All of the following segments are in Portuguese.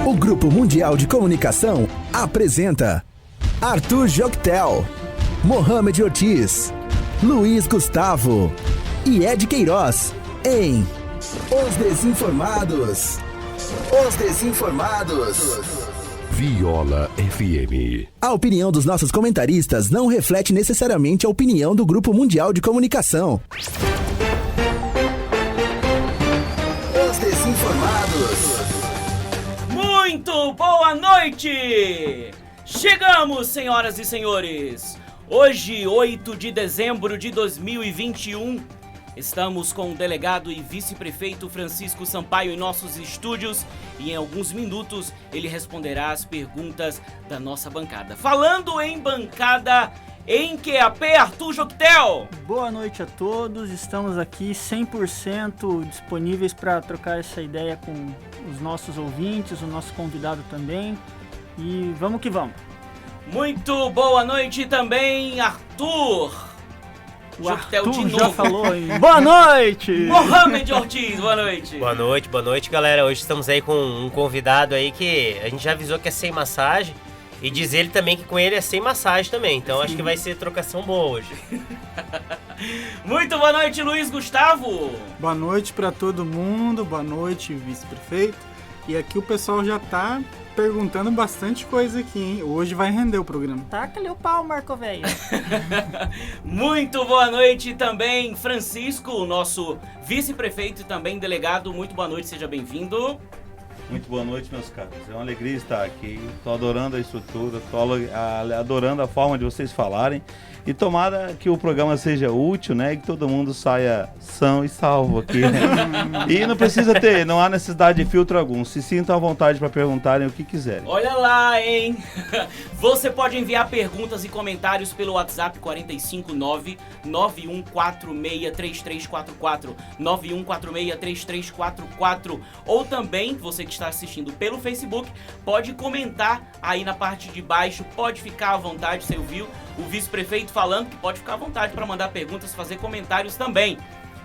O Grupo Mundial de Comunicação apresenta Arthur Joctel, Mohamed Ortiz, Luiz Gustavo e Ed Queiroz em Os Desinformados. Os Desinformados. Viola FM. A opinião dos nossos comentaristas não reflete necessariamente a opinião do Grupo Mundial de Comunicação. Os Desinformados. Muito boa noite! Chegamos, senhoras e senhores! Hoje, 8 de dezembro de 2021, estamos com o delegado e vice-prefeito Francisco Sampaio em nossos estúdios e em alguns minutos ele responderá as perguntas da nossa bancada. Falando em bancada, em QAP, Arthur Joctel! Boa noite a todos, estamos aqui 100% disponíveis para trocar essa ideia com os nossos ouvintes, o nosso convidado também, e vamos que vamos. Muito boa noite também, Arthur! O Arthur já falou, hein? Boa noite! Mohamed Ortiz, boa noite! Boa noite, galera. Hoje estamos aí com um convidado aí que a gente já avisou que é sem massagem. E diz ele também que com ele é sem massagem também. Então acho que vai ser trocação boa hoje. Muito boa noite, Luiz Gustavo! Boa noite para todo mundo, boa noite, vice-prefeito. E aqui o pessoal já tá perguntando bastante coisa aqui, hein? Hoje vai render o programa. Taca-lhe o pau, Marco Velho. Muito boa noite também, Francisco, nosso vice-prefeito e também delegado. Muito boa noite, seja bem-vindo. Muito boa noite, meus caros. É uma alegria estar aqui. Estou adorando a estrutura, estou adorando a forma de vocês falarem. E tomara que o programa seja útil, né? E que todo mundo saia são e salvo aqui, né? E não há necessidade de filtro algum. Se sintam à vontade para perguntarem o que quiserem. Olha lá, hein? Você pode enviar perguntas e comentários pelo WhatsApp 459-9146-3344, 9146-3344. Ou também, você que está assistindo pelo Facebook, pode comentar aí na parte de baixo, pode ficar à vontade, você ouviu o vice-prefeito falando que pode ficar à vontade para mandar perguntas, fazer comentários também.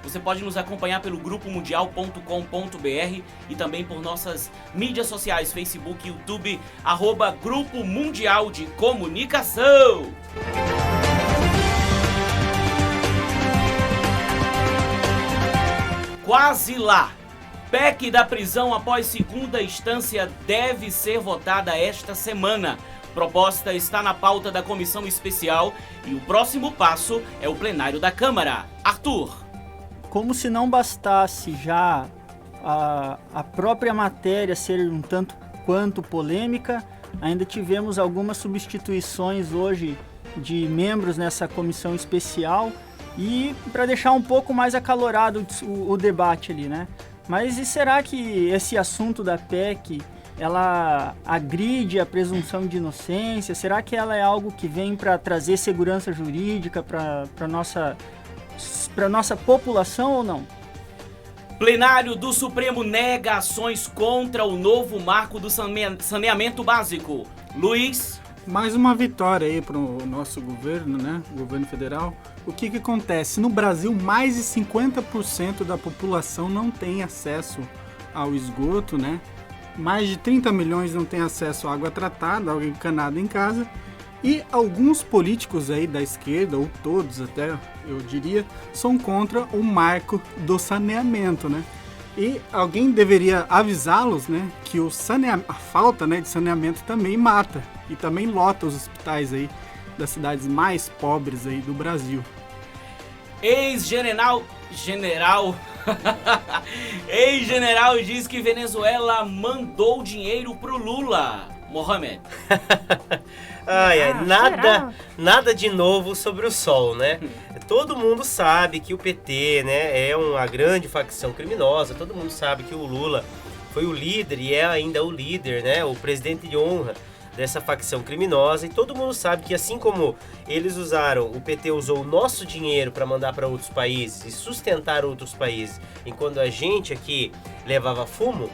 Você pode nos acompanhar pelo grupomundial.com.br e também por nossas mídias sociais, Facebook e YouTube, @Grupo Mundial de Comunicação. Quase lá. PEC da prisão após segunda instância deve ser votada esta semana. Proposta está na pauta da comissão especial e o próximo passo é o plenário da Câmara. Arthur. Como se não bastasse já a própria matéria ser um tanto quanto polêmica, ainda tivemos algumas substituições hoje de membros nessa comissão especial e para deixar um pouco mais acalorado o debate ali, né? Mas e será que esse assunto da PEC, ela agride a presunção de inocência? Será que ela é algo que vem para trazer segurança jurídica para nossa população ou não? Plenário do Supremo nega ações contra o novo marco do saneamento básico. Luiz? Mais uma vitória aí para o nosso governo, né? O governo federal. O que acontece? No Brasil, mais de 50% da população não tem acesso ao esgoto, né? Mais de 30 milhões não têm acesso à água tratada, água encanada em casa. E alguns políticos aí da esquerda, ou todos até, eu diria, são contra o marco do saneamento, né? E alguém deveria avisá-los, né, que a falta, né, de saneamento também mata e também lota os hospitais aí das cidades mais pobres aí do Brasil. Ex-general diz que Venezuela mandou dinheiro pro Lula. Mohamed. Nada de novo sobre o sol, né? Todo mundo sabe que o PT, né, é uma grande facção criminosa. Todo mundo sabe que o Lula foi o líder e é ainda o líder, né, o presidente de honra dessa facção criminosa. E todo mundo sabe que assim como o PT usou o nosso dinheiro para mandar para outros países e sustentar outros países, enquanto a gente aqui levava fumo,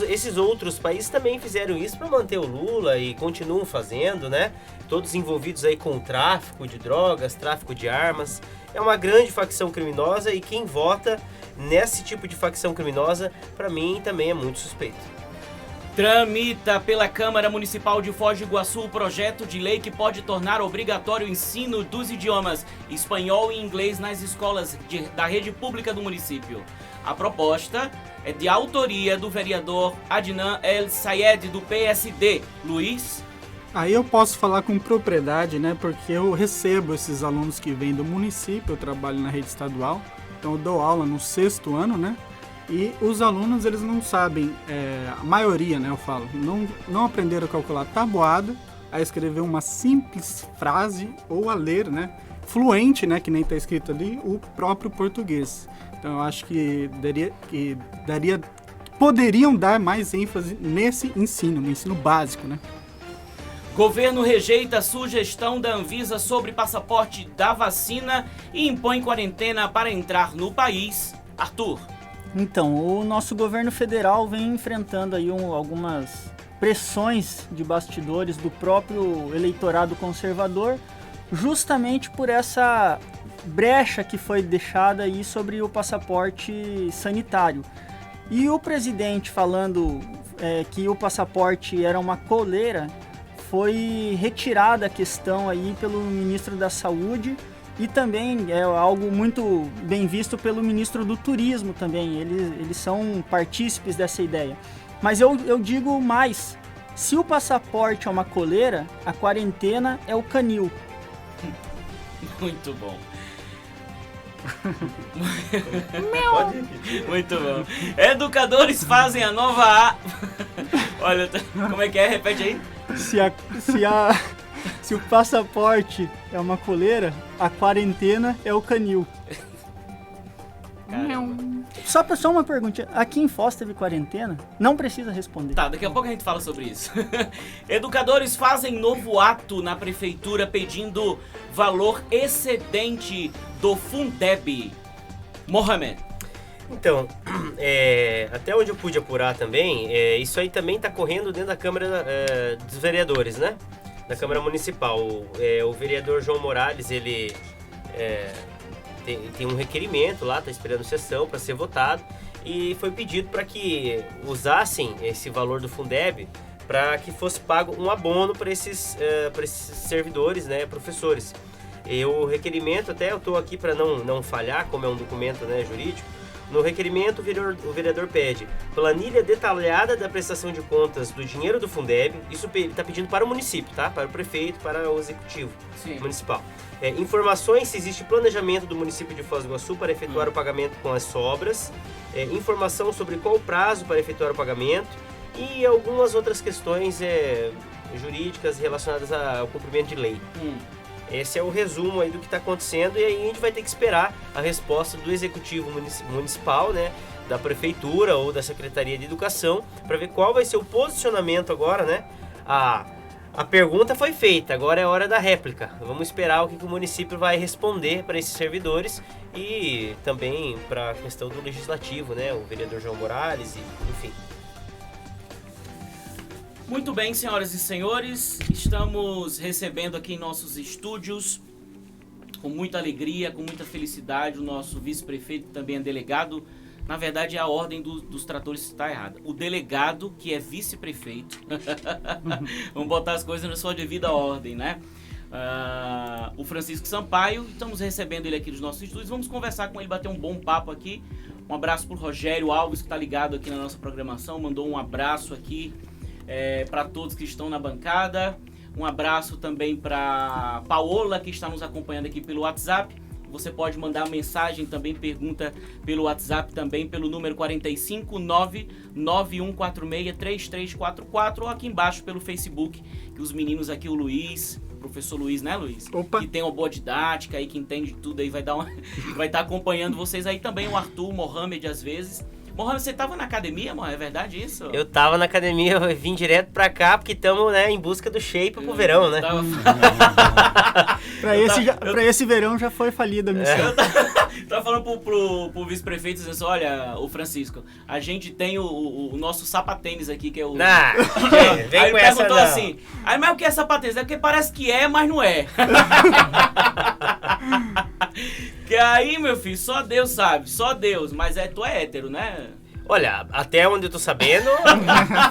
esses outros países também fizeram isso para manter o Lula e continuam fazendo, né? Todos envolvidos aí com tráfico de drogas, tráfico de armas. É uma grande facção criminosa e quem vota nesse tipo de facção criminosa, para mim, também é muito suspeito. Tramita pela Câmara Municipal de Foz do Iguaçu o projeto de lei que pode tornar obrigatório o ensino dos idiomas espanhol e inglês nas escolas da rede pública do município. A proposta é de autoria do vereador Adnan El Sayed, do PSD. Luiz? Aí eu posso falar com propriedade, né? Porque eu recebo esses alunos que vêm do município, eu trabalho na rede estadual, então eu dou aula no 6º ano, né? E os alunos, eles não sabem, a maioria, né, eu falo, não aprenderam a calcular tabuada, a escrever uma simples frase ou a ler, né, fluente, né, que nem está escrito ali, o próprio português. Então eu acho que poderiam dar mais ênfase nesse ensino, no ensino básico, né. Governo rejeita a sugestão da Anvisa sobre passaporte da vacina e impõe quarentena para entrar no país. Arthur? Então, o nosso governo federal vem enfrentando aí algumas pressões de bastidores do próprio eleitorado conservador, justamente por essa brecha que foi deixada aí sobre o passaporte sanitário. E o presidente falando que o passaporte era uma coleira, foi retirada a questão aí pelo ministro da Saúde. E também é algo muito bem visto pelo ministro do Turismo também, eles são partícipes dessa ideia. Mas eu digo mais, se o passaporte é uma coleira, a quarentena é o canil. Muito bom. Pode repetir. Muito bom. Educadores fazem a nova... Olha, como é que é? Repete aí. Se o passaporte é uma coleira, a quarentena é o canil. Caramba. Só uma pergunta. Aqui em Foz teve quarentena? Não precisa responder. Tá, daqui a pouco a gente fala sobre isso. Educadores fazem novo ato na prefeitura pedindo valor excedente do Fundeb. Mohamed. Então, até onde eu pude apurar também, isso aí também está correndo dentro da Câmara dos Vereadores, né? Da Câmara Municipal. O vereador João Morales, ele tem um requerimento lá, está esperando sessão para ser votado, e foi pedido para que usassem esse valor do Fundeb para que fosse pago um abono para esses servidores, né, professores. E o requerimento, até eu estou aqui para não falhar, como é um documento, né, jurídico. No requerimento, o vereador pede planilha detalhada da prestação de contas do dinheiro do Fundeb. Isso ele está pedindo para o município, tá? Para o prefeito, para o executivo municipal. Informações se existe planejamento do município de Foz do Iguaçu para efetuar o pagamento com as sobras. Informação sobre qual o prazo para efetuar o pagamento. E algumas outras questões jurídicas relacionadas ao cumprimento de lei. Esse é o resumo aí do que está acontecendo, e aí a gente vai ter que esperar a resposta do executivo municipal, né, da prefeitura ou da Secretaria de Educação, para ver qual vai ser o posicionamento agora, né? A pergunta foi feita, agora é hora da réplica. Vamos esperar o que o município vai responder para esses servidores e também para a questão do legislativo, né, o vereador João Morales, enfim. Muito bem, senhoras e senhores, estamos recebendo aqui em nossos estúdios, com muita alegria, com muita felicidade, o nosso vice-prefeito, também é delegado. Na verdade, a ordem dos tratores está errada. O delegado, que é vice-prefeito, vamos botar as coisas na sua devida ordem, né? O Francisco Sampaio, estamos recebendo ele aqui nos nossos estúdios, vamos conversar com ele, bater um bom papo aqui. Um abraço para o Rogério Alves, que está ligado aqui na nossa programação, mandou um abraço aqui. Para todos que estão na bancada, um abraço também para Paola, que está nos acompanhando aqui pelo WhatsApp. Você pode mandar mensagem também, pergunta pelo WhatsApp também, pelo número 459-9146-3344, ou aqui embaixo pelo Facebook, que os meninos aqui, o Luiz, o professor Luiz, né, Luiz? Opa. Que tem uma boa didática aí, que entende tudo aí, vai estar acompanhando vocês aí também, o Arthur, o Mohamed às vezes. Mohamed, você tava na academia, mano? É verdade isso? Eu tava na academia, eu vim direto pra cá, porque estamos, né, em busca do shape pro verão, né? Pra esse verão já foi falida a missão. Eu tava falando pro vice-prefeito, dizendo assim, olha, o Francisco, a gente tem o nosso sapatênis aqui, que é o... Vem aí com ele essa perguntou não. assim, mas o que é sapatênis? É porque parece que é, mas não é. Que aí, meu filho, só Deus sabe, só Deus. Mas tu é hétero, né? Olha, até onde eu tô sabendo,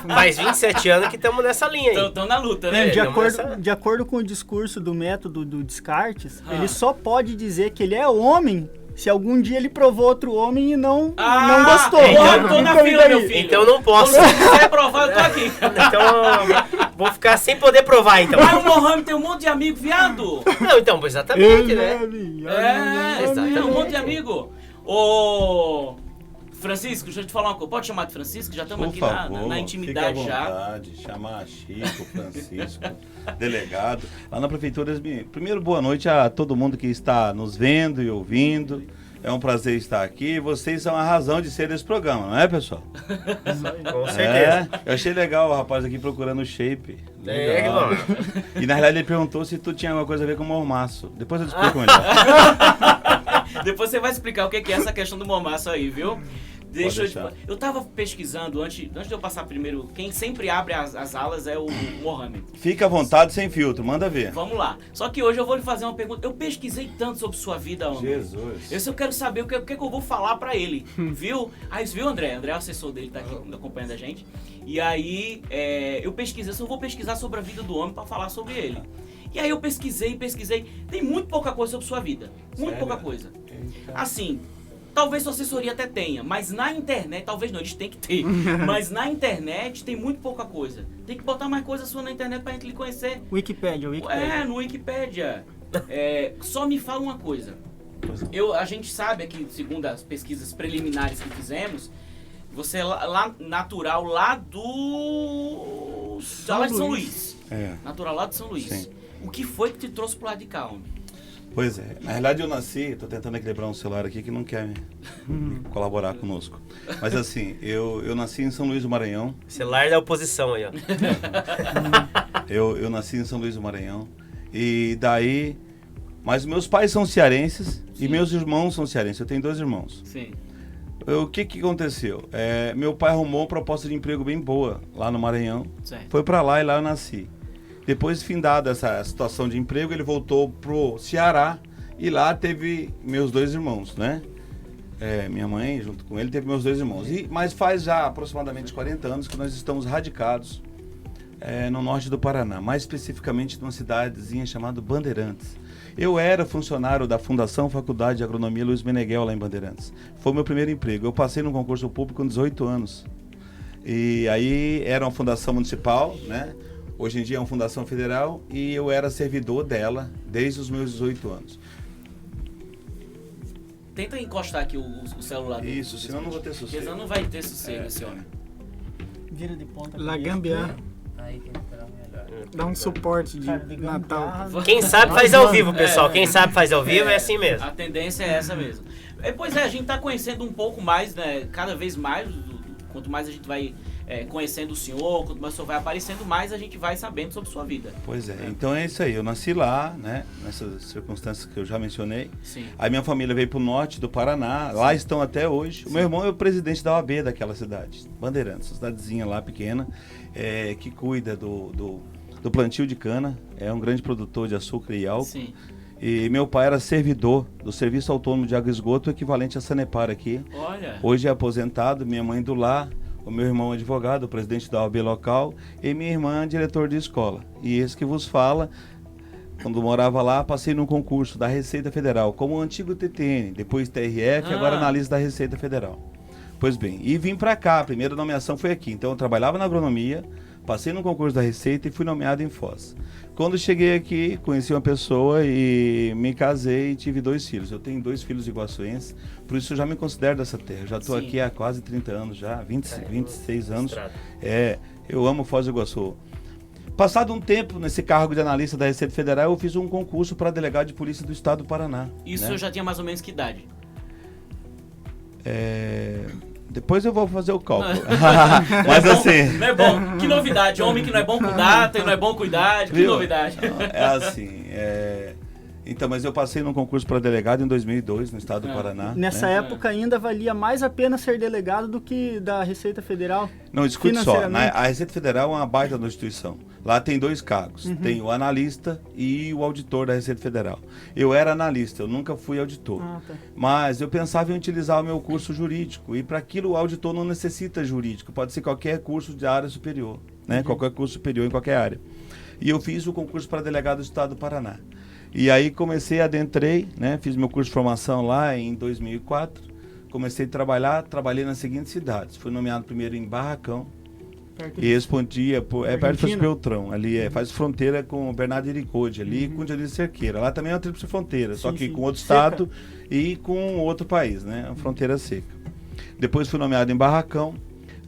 faz 27 anos que estamos nessa linha aí. Estão na luta, né? De acordo com o discurso do método do Descartes, ele só pode dizer que ele é homem se algum dia ele provou outro homem e não gostou. Eu tô na fila, meu filho. Então eu não posso. Se você quiser provar, eu tô aqui. Então vou ficar sem poder provar, então. Mas o Mohamed tem um monte de amigo, viado. Não, então, exatamente, né? Tem um monte de amigo. Ô... Francisco, deixa eu te falar uma coisa. Pode chamar de Francisco? Já estamos aqui na intimidade fica à já. vontade, chamar Chico, Francisco, delegado. Lá na Prefeitura, primeiro, boa noite a todo mundo que está nos vendo e ouvindo. É um prazer estar aqui. Vocês são a razão de ser desse programa, não é, pessoal? Com certeza. Eu achei legal o rapaz aqui procurando o shape. Legal. E na realidade ele perguntou se tu tinha alguma coisa a ver com o mormaço. Depois eu te explico melhor. Depois você vai explicar o que é essa questão do mormaço aí, viu? Eu tava pesquisando, antes de eu passar primeiro, quem sempre abre as alas é o Mohamed. Fica à vontade, sem filtro, manda ver. Vamos lá. Só que hoje eu vou lhe fazer uma pergunta. Eu pesquisei tanto sobre sua vida, homem. Jesus. Eu quero saber o que eu vou falar pra ele, viu? Aí, viu, André? André é o assessor dele, tá aqui acompanhando a gente. E aí, eu vou pesquisar sobre a vida do homem pra falar sobre ele. E aí eu pesquisei. Tem muito pouca coisa sobre sua vida. Muito pouca coisa. Assim... Talvez sua assessoria até tenha, mas na internet, talvez não, eles têm que ter. Mas na internet tem muito pouca coisa. Tem que botar mais coisa sua na internet pra gente lhe conhecer. Wikipédia. No Wikipédia. Só me fala uma coisa. A gente sabe aqui, segundo as pesquisas preliminares que fizemos, você é natural lá de São Luís. Natural lá de São Luís. Sim. O que foi que te trouxe pro lado de cá, homem? Pois é, na realidade eu nasci, tô tentando equilibrar um celular aqui que não quer colaborar conosco. Mas assim, eu nasci em São Luís do Maranhão. Celular da oposição aí, ó. Eu nasci em São Luís do Maranhão. E daí... Mas meus pais são cearenses. Sim. E meus irmãos são cearenses. Eu tenho 2 irmãos. Sim. O que aconteceu? Meu pai arrumou uma proposta de emprego bem boa lá no Maranhão. Certo. Foi pra lá e lá eu nasci. Depois, findada essa situação de emprego, ele voltou pro Ceará e lá teve meus 2 irmãos, né? Minha mãe, junto com ele, teve meus 2 irmãos. Mas faz já aproximadamente 40 anos que nós estamos radicados no norte do Paraná, mais especificamente numa cidadezinha chamada Bandeirantes. Eu era funcionário da Fundação Faculdade de Agronomia Luiz Meneghel lá em Bandeirantes. Foi o meu primeiro emprego. Eu passei num concurso público com 18 anos. E aí era uma fundação municipal, né? Hoje em dia é uma fundação federal e eu era servidor dela desde os meus 18 anos. Tenta encostar aqui o celular. Isso, senão não vou ter sossego. Porque senão não vai ter sossego esse homem. Vira de ponta. Lagambiar. Aí tem que entrar melhor. Dá um suporte de Natal. Quem sabe faz ao vivo, pessoal. Quem sabe faz ao vivo é assim mesmo. A tendência é essa mesmo. Pois a gente tá conhecendo um pouco mais, né? Cada vez mais, quanto mais a gente vai conhecendo o senhor, quanto mais o senhor vai aparecendo, mais a gente vai sabendo sobre sua vida. Pois é, então é isso aí. Eu nasci lá, né? Nessas circunstâncias que eu já mencionei. Sim. Aí minha família veio pro norte do Paraná, lá estão até hoje. Sim. O meu irmão é o presidente da OAB daquela cidade, Bandeirantes, uma cidadezinha lá pequena, que cuida do plantio de cana, é um grande produtor de açúcar e álcool. Sim. E meu pai era servidor do Serviço Autônomo de Água e Esgoto, equivalente a Sanepar aqui. Olha. Hoje é aposentado, minha mãe do lar, o meu irmão é advogado, o presidente da OAB local, e minha irmã diretor de escola. E esse que vos fala, quando morava lá, passei num concurso da Receita Federal, como o antigo TTN, depois TRF, agora analista da Receita Federal. Pois bem, e vim pra cá, a primeira nomeação foi aqui. Então eu trabalhava na agronomia, passei no concurso da Receita e fui nomeado em Foz. Quando cheguei aqui, conheci uma pessoa e me casei e tive 2 filhos. Eu tenho 2 filhos iguaçuenses, por isso eu já me considero dessa terra. Eu já estou aqui há quase 30 anos já, 26 anos. Eu amo Foz do Iguaçu. Passado um tempo nesse cargo de analista da Receita Federal, eu fiz um concurso para delegado de polícia do estado do Paraná. Isso, né? Eu já tinha mais ou menos que idade? Depois eu vou fazer o cálculo. Mas assim... Não é bom. Que novidade. Homem que não é bom com data e não é bom com idade. Que novidade. É assim, Então, mas eu passei num concurso para delegado em 2002, no estado do Paraná. Nessa né? época ainda valia mais a pena ser delegado do que da Receita Federal? Não, escute só, financeiramente. a Receita Federal é uma baita da instituição. Lá tem 2 cargos, tem o analista e o auditor da Receita Federal. Eu era analista, eu nunca fui auditor. Tá. Mas eu pensava em utilizar o meu curso jurídico, e para aquilo o auditor não necessita jurídico, pode ser qualquer curso de área superior, né? Qualquer curso superior em qualquer área. E eu fiz o concurso para delegado do estado do Paraná. E aí adentrei, né? Fiz meu curso de formação lá em 2004, comecei a trabalhei nas seguintes cidades. Fui nomeado primeiro em Barracão, e respondia, perto de Beltrão, ali faz fronteira com Bernardo Iricode, ali com Dialis Cerqueira. Lá também é uma tríplice fronteira, só que com outro estado e com outro país, né? Uma fronteira seca. Depois fui nomeado em Barracão.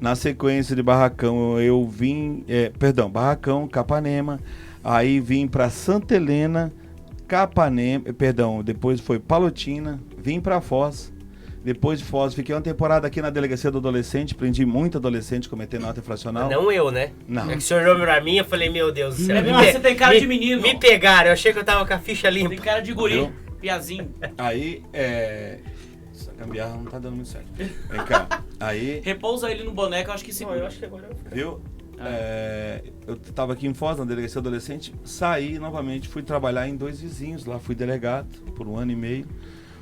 Na sequência de Barracão, eu vim, Barracão, Capanema, aí vim para Santa Helena, depois foi Palotina, vim para Foz. Depois de Foz, fiquei uma temporada aqui na delegacia do adolescente, prendi muito adolescente cometendo ato infracional. Não eu, né? Não. É que o senhor olhou pra mim, eu falei, meu Deus do céu. Você tem cara de menino. Me pegaram, eu achei que eu tava com a ficha limpa. Tem cara de guri, Viu? piazinho. Aí, essa gambiarra não tá dando muito certo. Vem cá, aí... Repousa ele no boneco, eu acho que segura. Eu acho que agora eu... Viu? Eu tava aqui em Foz, na delegacia adolescente, saí novamente, fui trabalhar em 2 vizinhos, lá fui delegado por 1 ano e meio.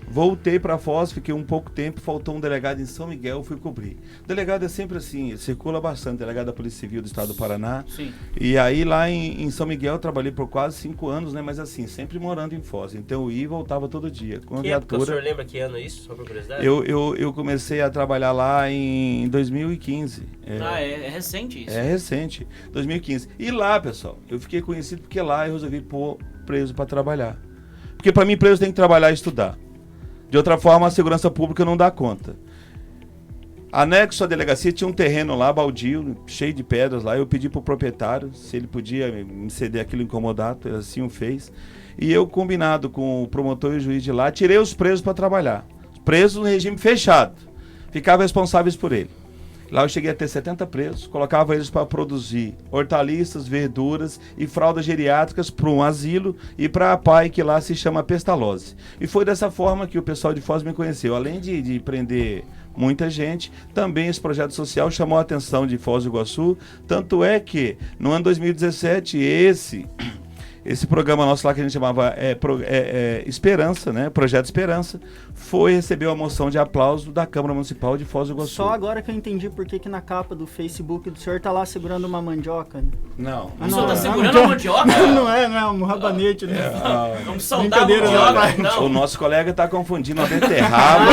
Voltei para Foz, fiquei um pouco tempo, faltou um delegado em São Miguel, fui cobrir. Delegado é sempre assim, ele circula bastante, delegado da Polícia Civil do estado do Paraná. Sim. E aí lá em São Miguel eu trabalhei por quase 5 anos, né? Mas assim, sempre morando em Foz. Então eu ia e voltava todo dia. Com a Que época, o viatura. senhor lembra que ano é isso, só por curiosidade? Eu comecei a trabalhar lá em 2015. É recente isso. É recente, 2015. E lá, pessoal, eu fiquei conhecido porque lá eu resolvi pôr preso para trabalhar. Porque para mim preso tem que trabalhar e estudar. De outra forma, a segurança pública não dá conta. Anexo à delegacia tinha um terreno lá, baldio, cheio de pedras lá. Eu pedi pro proprietário se ele podia me ceder aquilo incomodado, ele assim o fez. E eu, combinado com o promotor e o juiz de lá, tirei os presos para trabalhar. Presos no regime fechado. Ficava responsáveis por ele. Lá eu cheguei a ter 70 presos, colocava eles para produzir hortaliças, verduras e fraldas geriátricas para um asilo e para a PAI, que lá se chama Pestalozzi. E foi dessa forma que o pessoal de Foz me conheceu. Além de prender muita gente, também esse projeto social chamou a atenção de Foz do Iguaçu. Tanto é que no ano 2017 esse programa nosso lá que a gente chamava Esperança, né? Projeto Esperança, recebeu a moção de aplauso da Câmara Municipal de Foz do Iguaçu. Só agora que eu entendi por que na capa do Facebook do senhor tá lá segurando uma mandioca. Né? Não. O senhor tá segurando a mandioca? Não é um rabanete, né? Vamos saudar a mandioca, não. O nosso colega está confundindo a beterraba.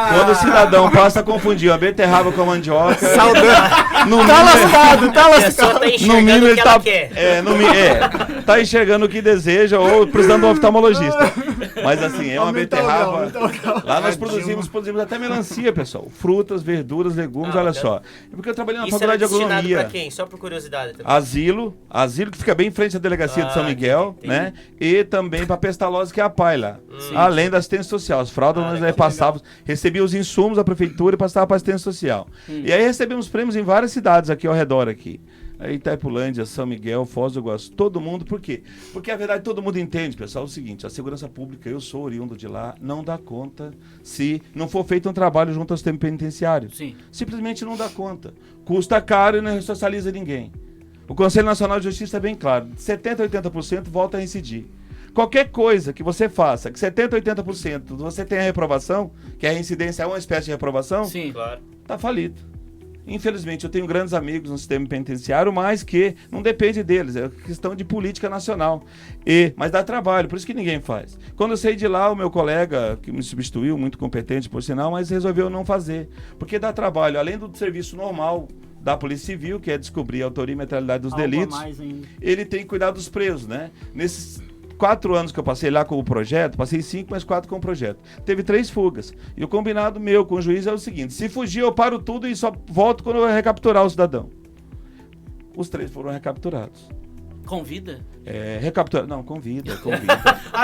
Quando o cidadão passa a confundir a beterraba com a mandioca. Tá lascado. A pessoa tá enxergando o que ela quer. Tá enxergando o que deseja ou precisando de um oftalmologista. Mas assim, é uma beterraba. Lá nós produzimos até melancia, pessoal. Frutas, verduras, legumes, olha só. Porque eu trabalhei na faculdade de agronomia. Isso era destinado pra quem? Só por curiosidade. Também. Asilo que fica bem em frente à delegacia de São Miguel, entendi. né? E também para Pestalozzi, que é a PAI lá. Além da assistência social. As fraldas nós passávamos, recebia os insumos da prefeitura e passava para assistência social. E aí recebemos prêmios em várias cidades aqui ao redor aqui. Itaipulândia, São Miguel, Foz do Iguaçu, todo mundo, por quê? Porque a verdade todo mundo entende, pessoal, é o seguinte, a segurança pública, eu sou oriundo de lá, não dá conta se não for feito um trabalho junto ao sistema penitenciário. Sim. Simplesmente não dá conta. Custa caro e não ressocializa ninguém. O Conselho Nacional de Justiça é bem claro, 70% a 80% volta a reincidir. Qualquer coisa que você faça, que 70% a 80% você tenha reprovação, que a reincidência é uma espécie de reprovação, Sim. Claro. tá falido. Infelizmente, eu tenho grandes amigos no sistema penitenciário, mas que não depende deles, é questão de política nacional. Mas dá trabalho, por isso que ninguém faz. Quando eu saí de lá, o meu colega, que me substituiu, muito competente por sinal, mas resolveu não fazer, porque dá trabalho, além do serviço normal da Polícia Civil, que é descobrir a autoria e materialidade dos delitos, ele tem que cuidar dos presos, né? Nesses 4 anos que eu passei lá com o projeto, passei 5, mas 4 com o projeto. Teve 3 fugas. E o combinado meu com o juiz é o seguinte, se fugir eu paro tudo e só volto quando eu recapturar o cidadão. Os 3 foram recapturados. Com vida? Recapturar. Não, com vida.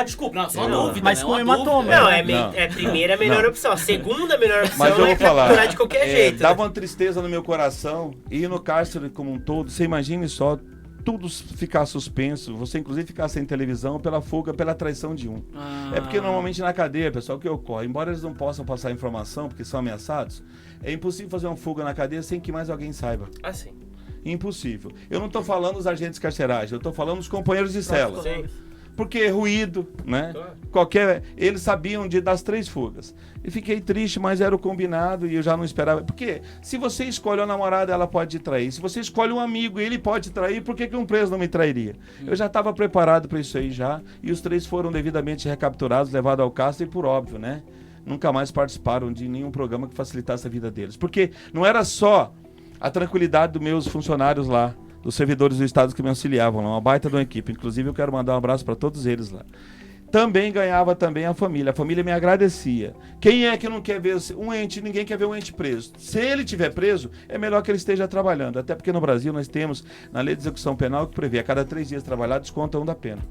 Desculpa, não, só dúvida. Mas né? com Uma hematoma. dúvida. Não, a primeira é a melhor opção. A segunda melhor opção Mas eu vou falar, capturar de qualquer jeito. dava uma tristeza no meu coração e no cárcere como um todo. Você imagine só tudo ficar suspenso, você inclusive ficar sem televisão pela fuga, pela traição de um. É porque normalmente na cadeia, pessoal, o que ocorre? Embora eles não possam passar informação, porque são ameaçados, é impossível fazer uma fuga na cadeia sem que mais alguém saiba. Assim. Impossível. Eu não estou falando os agentes carcerários, eu estou falando os companheiros de cela. Sim. Porque ruído, né? Claro. Eles sabiam das 3 fugas. E fiquei triste, mas era o combinado e eu já não esperava. Porque se você escolhe uma namorada, ela pode te trair. Se você escolhe um amigo, ele pode te trair, por que um preso não me trairia? Eu já estava preparado para isso aí já. E os 3 foram devidamente recapturados, levados ao cárcere e por óbvio, né? Nunca mais participaram de nenhum programa que facilitasse a vida deles. Porque não era só a tranquilidade dos meus funcionários lá, dos servidores do Estado que me auxiliavam lá, uma baita de uma equipe. Inclusive, eu quero mandar um abraço para todos eles lá. Também ganhava também a família me agradecia. Quem é que não quer ver um ente? Ninguém quer ver um ente preso. Se ele estiver preso, é melhor que ele esteja trabalhando. Até porque no Brasil nós temos, na lei de execução penal, que prevê a cada 3 dias trabalhados, desconta 1 da pena.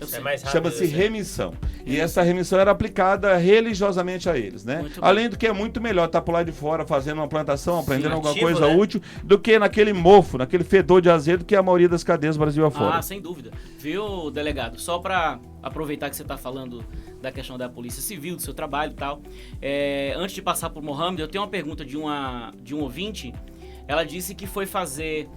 Eu sei. É mais rápido. Chama-se remissão. E essa remissão era aplicada religiosamente a eles, né? Além do que é muito melhor estar por lá de fora fazendo uma plantação, aprendendo alguma ativo, coisa né? útil, do que naquele mofo, naquele fedor de azedo que é a maioria das cadeias Brasil afora. Ah, sem dúvida. Viu, delegado? Só para aproveitar que você está falando da questão da Polícia Civil, do seu trabalho e tal, antes de passar por Mohamed, eu tenho uma pergunta de um ouvinte. Ela disse que foi fazer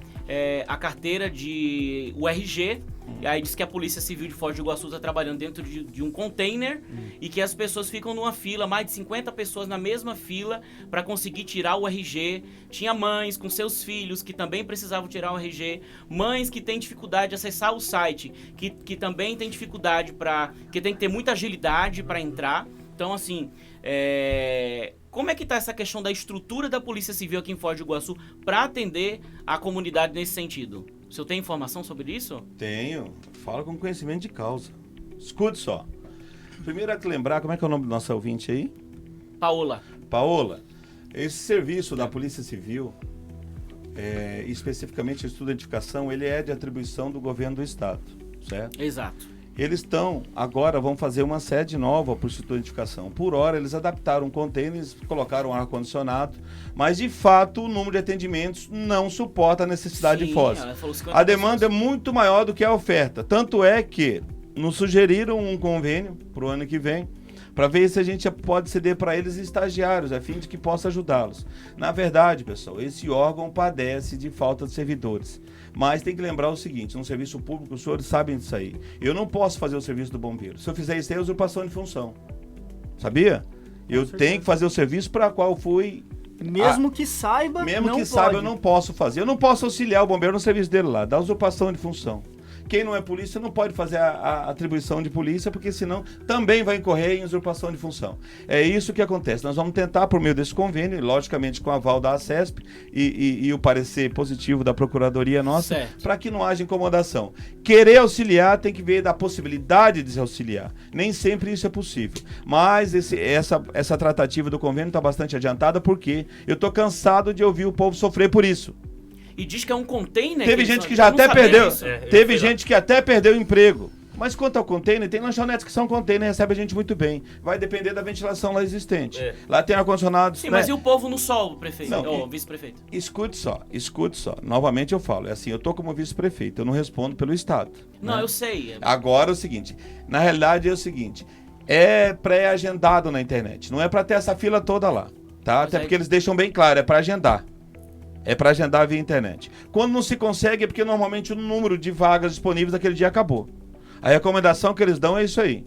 a carteira de URG, e aí disse que a Polícia Civil de Foz do Iguaçu está trabalhando dentro de um container e que as pessoas ficam numa fila, mais de 50 pessoas na mesma fila para conseguir tirar o RG. Tinha mães com seus filhos que também precisavam tirar o RG, mães que têm dificuldade de acessar o site, que também têm dificuldade que tem que ter muita agilidade para entrar. Então, assim, como é que está essa questão da estrutura da Polícia Civil aqui em Foz do Iguaçu para atender a comunidade nesse sentido? O senhor tem informação sobre isso? Tenho. Fala com conhecimento de causa. Escute só. Primeiro é que lembrar, como é que é o nome do nosso ouvinte aí? Paola. Paola, esse serviço da Polícia Civil, especificamente a identificação, ele é de atribuição do governo do Estado, certo? Exato. Eles agora vão fazer uma sede nova para o Instituto de Identificação. Por hora, eles adaptaram containers, colocaram ar-condicionado, mas de fato o número de atendimentos não suporta a necessidade de Foz. A demanda é muito maior do que a oferta. Tanto é que nos sugeriram um convênio para o ano que vem, para ver se a gente pode ceder para eles estagiários, a fim de que possa ajudá-los. Na verdade, pessoal, esse órgão padece de falta de servidores. Mas tem que lembrar o seguinte, no serviço público, os senhores sabem disso aí. Eu não posso fazer o serviço do bombeiro. Se eu fizer isso, é usurpação de função. Sabia? Eu tenho que fazer o serviço para qual fui... Mesmo que saiba, eu não posso fazer. Eu não posso auxiliar o bombeiro no serviço dele lá, da usurpação de função. Quem não é polícia não pode fazer a atribuição de polícia, porque senão também vai incorrer em usurpação de função. É isso que acontece. Nós vamos tentar, por meio desse convênio, e logicamente com a aval da ACESP e o parecer positivo da Procuradoria nossa, para que não haja incomodação. Querer auxiliar tem que ver da possibilidade de se auxiliar. Nem sempre isso é possível. Mas essa tratativa do convênio está bastante adiantada, porque eu estou cansado de ouvir o povo sofrer por isso. E diz que é um container. Teve gente que já até perdeu. Teve gente que até perdeu o emprego. Mas quanto ao container, tem lanchonetes que são container, recebe a gente muito bem. Vai depender da ventilação lá existente. Lá tem ar-condicionado. Sim, mas e o povo no sol, prefeito? Ou vice-prefeito? Escute só. Novamente eu falo, eu tô como vice-prefeito, eu não respondo pelo Estado. Não, né? eu sei. Agora é o seguinte, na realidade é o seguinte, é pré-agendado na internet, não é pra ter essa fila toda lá, tá? Até porque eles deixam bem claro, é pra agendar. É para agendar via internet. Quando não se consegue é porque normalmente o número de vagas disponíveis naquele dia acabou. A recomendação que eles dão é isso aí.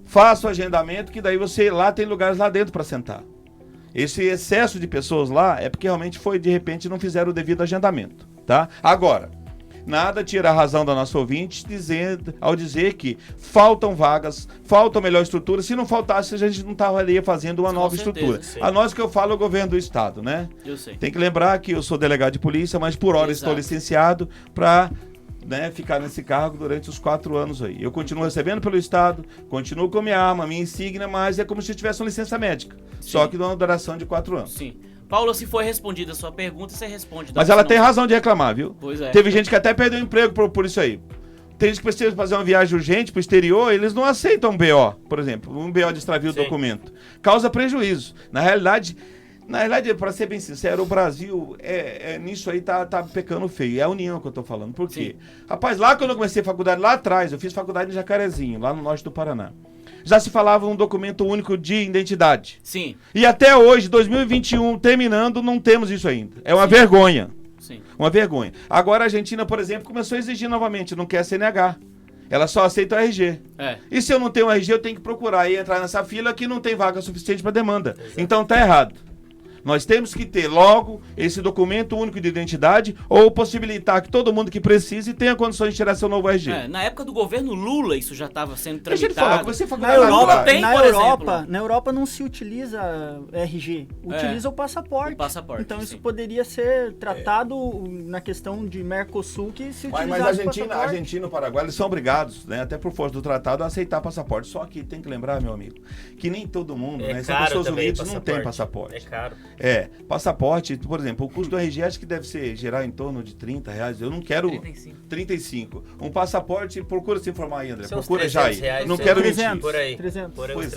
Faça o agendamento que daí lá tem lugares lá dentro para sentar. Esse excesso de pessoas lá é porque realmente de repente não fizeram o devido agendamento, tá? Agora, nada tira a razão da nossa ouvinte ao dizer que faltam vagas, falta melhor estrutura. Se não faltasse, a gente não estaria fazendo uma nova estrutura. Sim. A nós que eu falo é o governo do Estado, né? Eu sei. Tem que lembrar que eu sou delegado de polícia, mas por hora estou licenciado para ficar nesse cargo durante os 4 anos aí. Eu continuo recebendo pelo Estado, continuo com minha arma, minha insígnia, mas é como se eu tivesse uma licença médica. Sim. Só que de uma duração de 4 anos. Sim. Paulo, se for respondida a sua pergunta, você responde. Mas ela tem razão de reclamar, viu? Pois é. Teve gente que até perdeu o emprego por isso aí. Tem gente que precisa fazer uma viagem urgente pro exterior, eles não aceitam um BO, por exemplo. Um BO de extravio do documento. Causa prejuízo. Na realidade, Na verdade, para ser bem sincero, o Brasil, nisso aí tá pecando feio. É a união que eu tô falando. Por quê? Rapaz, lá quando eu comecei a faculdade, lá atrás, eu fiz faculdade em Jacarezinho, lá no norte do Paraná. Já se falava um documento único de identidade. Sim. E até hoje, 2021, terminando, não temos isso ainda. É uma vergonha. Sim. Uma vergonha. Agora a Argentina, por exemplo, começou a exigir novamente, não quer CNH. Ela só aceita o RG. E se eu não tenho o RG, eu tenho que procurar e entrar nessa fila que não tem vaga suficiente para demanda. Exato. Então tá errado. Nós temos que ter logo esse documento único de identidade ou possibilitar que todo mundo que precise tenha condições de tirar seu novo RG. Na época do governo Lula isso já estava sendo tramitado. Deixa eu falar, você na Europa tem, por exemplo. Na Europa não se utiliza RG, utiliza o passaporte. Então isso poderia ser tratado na questão de Mercosul que se utiliza mas a Argentina e o Paraguai, eles são obrigados, né, até por força do tratado, a aceitar passaporte. Só que tem que lembrar, meu amigo, que nem todo mundo, né, são pessoas unidas, não tem passaporte. É caro. Passaporte, por exemplo, o custo do RG acho que deve ser gerar em torno de R$30. Eu não quero... 35. Um passaporte, procura se informar aí, André. Procura já aí. Não quero mentir. Por aí. 300. Pois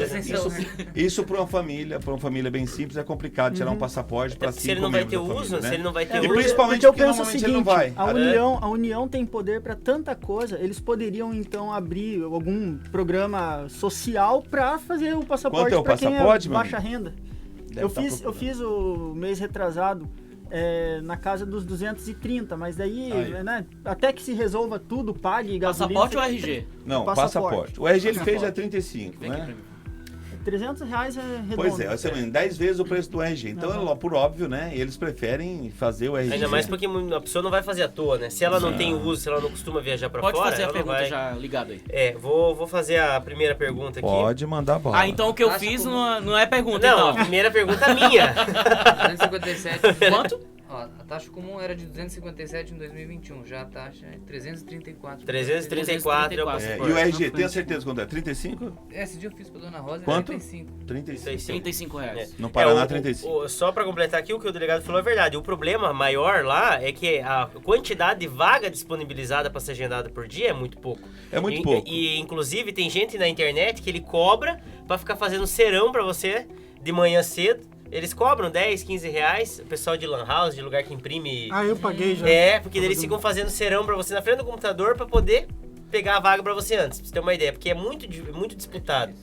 isso para uma família bem simples, é complicado tirar um passaporte para 5 se ele não vai ter uso, se ele não vai ter uso. E principalmente porque normalmente ele não vai. A União tem poder para tanta coisa, eles poderiam então abrir algum programa social para fazer o passaporte para quem é baixa renda. Eu fiz o mês retrasado na casa dos 230, mas daí, né, até que se resolva tudo, pague gasolina... Passaporte ou RG? Não, passaporte. O RG ele fez 35, né? R$300 é redondo. Pois é, 10 vezes o preço do RG. Então, por óbvio, né, eles preferem fazer o RG. Ainda mais porque a pessoa não vai fazer à toa, né? Se ela não tem uso, se ela não costuma viajar pra fora... Pode fazer a pergunta vai... já ligado aí. Vou fazer a primeira pergunta aqui. Pode mandar bola. Então o que eu fiz não é pergunta, não, então. A primeira pergunta é minha. 257. Quanto? A taxa comum era de 257 em 2021, já a taxa é 334. 334 é o passaporte. E o RG, tenho certeza quanto é? 35? Esse dia eu fiz pra Dona Rosa, quanto? era 35. 35 reais. No Paraná, 35. Só pra completar aqui, o que o delegado falou é verdade. O problema maior lá é que a quantidade de vaga disponibilizada pra ser agendada por dia é muito pouco. É muito pouco. E inclusive tem gente na internet que ele cobra pra ficar fazendo serão pra você de manhã cedo. Eles cobram 10, 15 reais, o pessoal de lan house, de lugar que imprime... eu paguei já. Porque eles ficam fazendo serão pra você na frente do computador pra poder pegar a vaga pra você antes, pra você ter uma ideia, porque é muito disputado.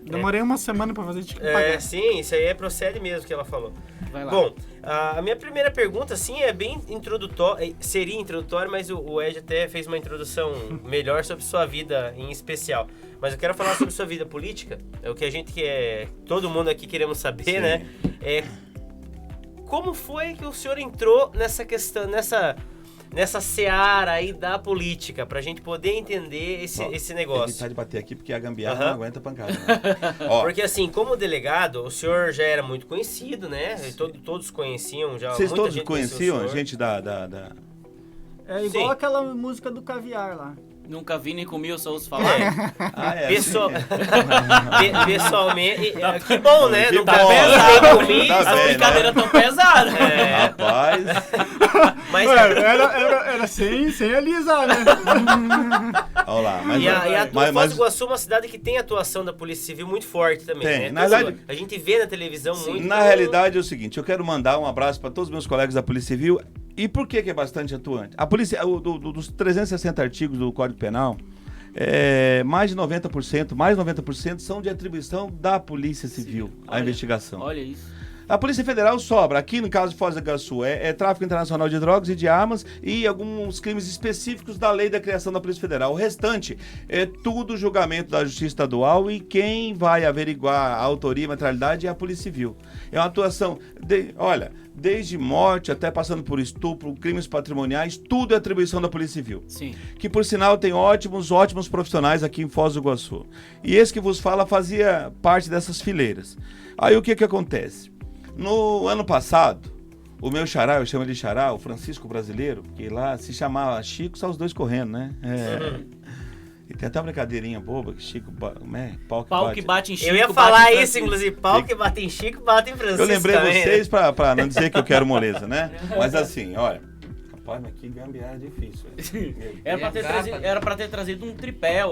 Demorei uma semana pra fazer, tinha que pagar. Sim, isso aí procede mesmo que ela falou. Vai lá. Bom, a minha primeira pergunta, assim, é bem introdutória, seria introdutória, mas o Ed até fez uma introdução melhor sobre sua vida em especial. Mas eu quero falar sobre sua vida política, é o que a gente quer, todo mundo aqui queremos saber, né? Como foi que o senhor entrou nessa questão, nessa seara aí da política, pra gente poder entender esse negócio? Evitar de bater aqui porque a gambiarra não aguenta pancada. Né? Porque assim, como delegado, o senhor já era muito conhecido, né? Todos conheciam já. Vocês muita todos gente conheciam a gente da... É igual aquela música do caviar lá. Nunca vi nem comi, eu só ouço falar. Pessoalmente, que bom, né? Não tá pesado comigo, essa brincadeira tão pesada. Rapaz. Mas era sem alisar, né? Olha lá. Foz do Iguaçu é uma cidade que tem atuação da Polícia Civil muito forte também. Tem. Né? Na verdade, a gente vê na televisão muito. Na realidade é o seguinte, eu quero mandar um abraço para todos os meus colegas da Polícia Civil. E por que é bastante atuante? A polícia, dos 360 artigos do Código Penal, mais de 90% são de atribuição da Polícia Civil, a investigação. Olha isso. A Polícia Federal sobra. Aqui, no caso de Foz do Iguaçu, é tráfico internacional de drogas e de armas e alguns crimes específicos da lei da criação da Polícia Federal. O restante é tudo julgamento da Justiça Estadual e quem vai averiguar a autoria e materialidade é a Polícia Civil. É uma atuação, desde morte até passando por estupro, crimes patrimoniais, tudo é atribuição da Polícia Civil. Sim. Que, por sinal, tem ótimos profissionais aqui em Foz do Iguaçu. E esse que vos fala fazia parte dessas fileiras. Aí o que acontece? No ano passado, o meu xará, eu chamo ele de xará, o Francisco brasileiro, porque lá se chamava Chico, só os dois correndo, né? E tem até uma brincadeirinha boba, que Chico, pau que bate em Chico. Eu ia falar isso, inclusive, pau que bate em Chico, bate em Francisco. Eu lembrei também, vocês pra não dizer que eu quero moleza, né? Mas assim, olha, rapaz, mas que gambiarra difícil. Era pra ter trazido um tripé,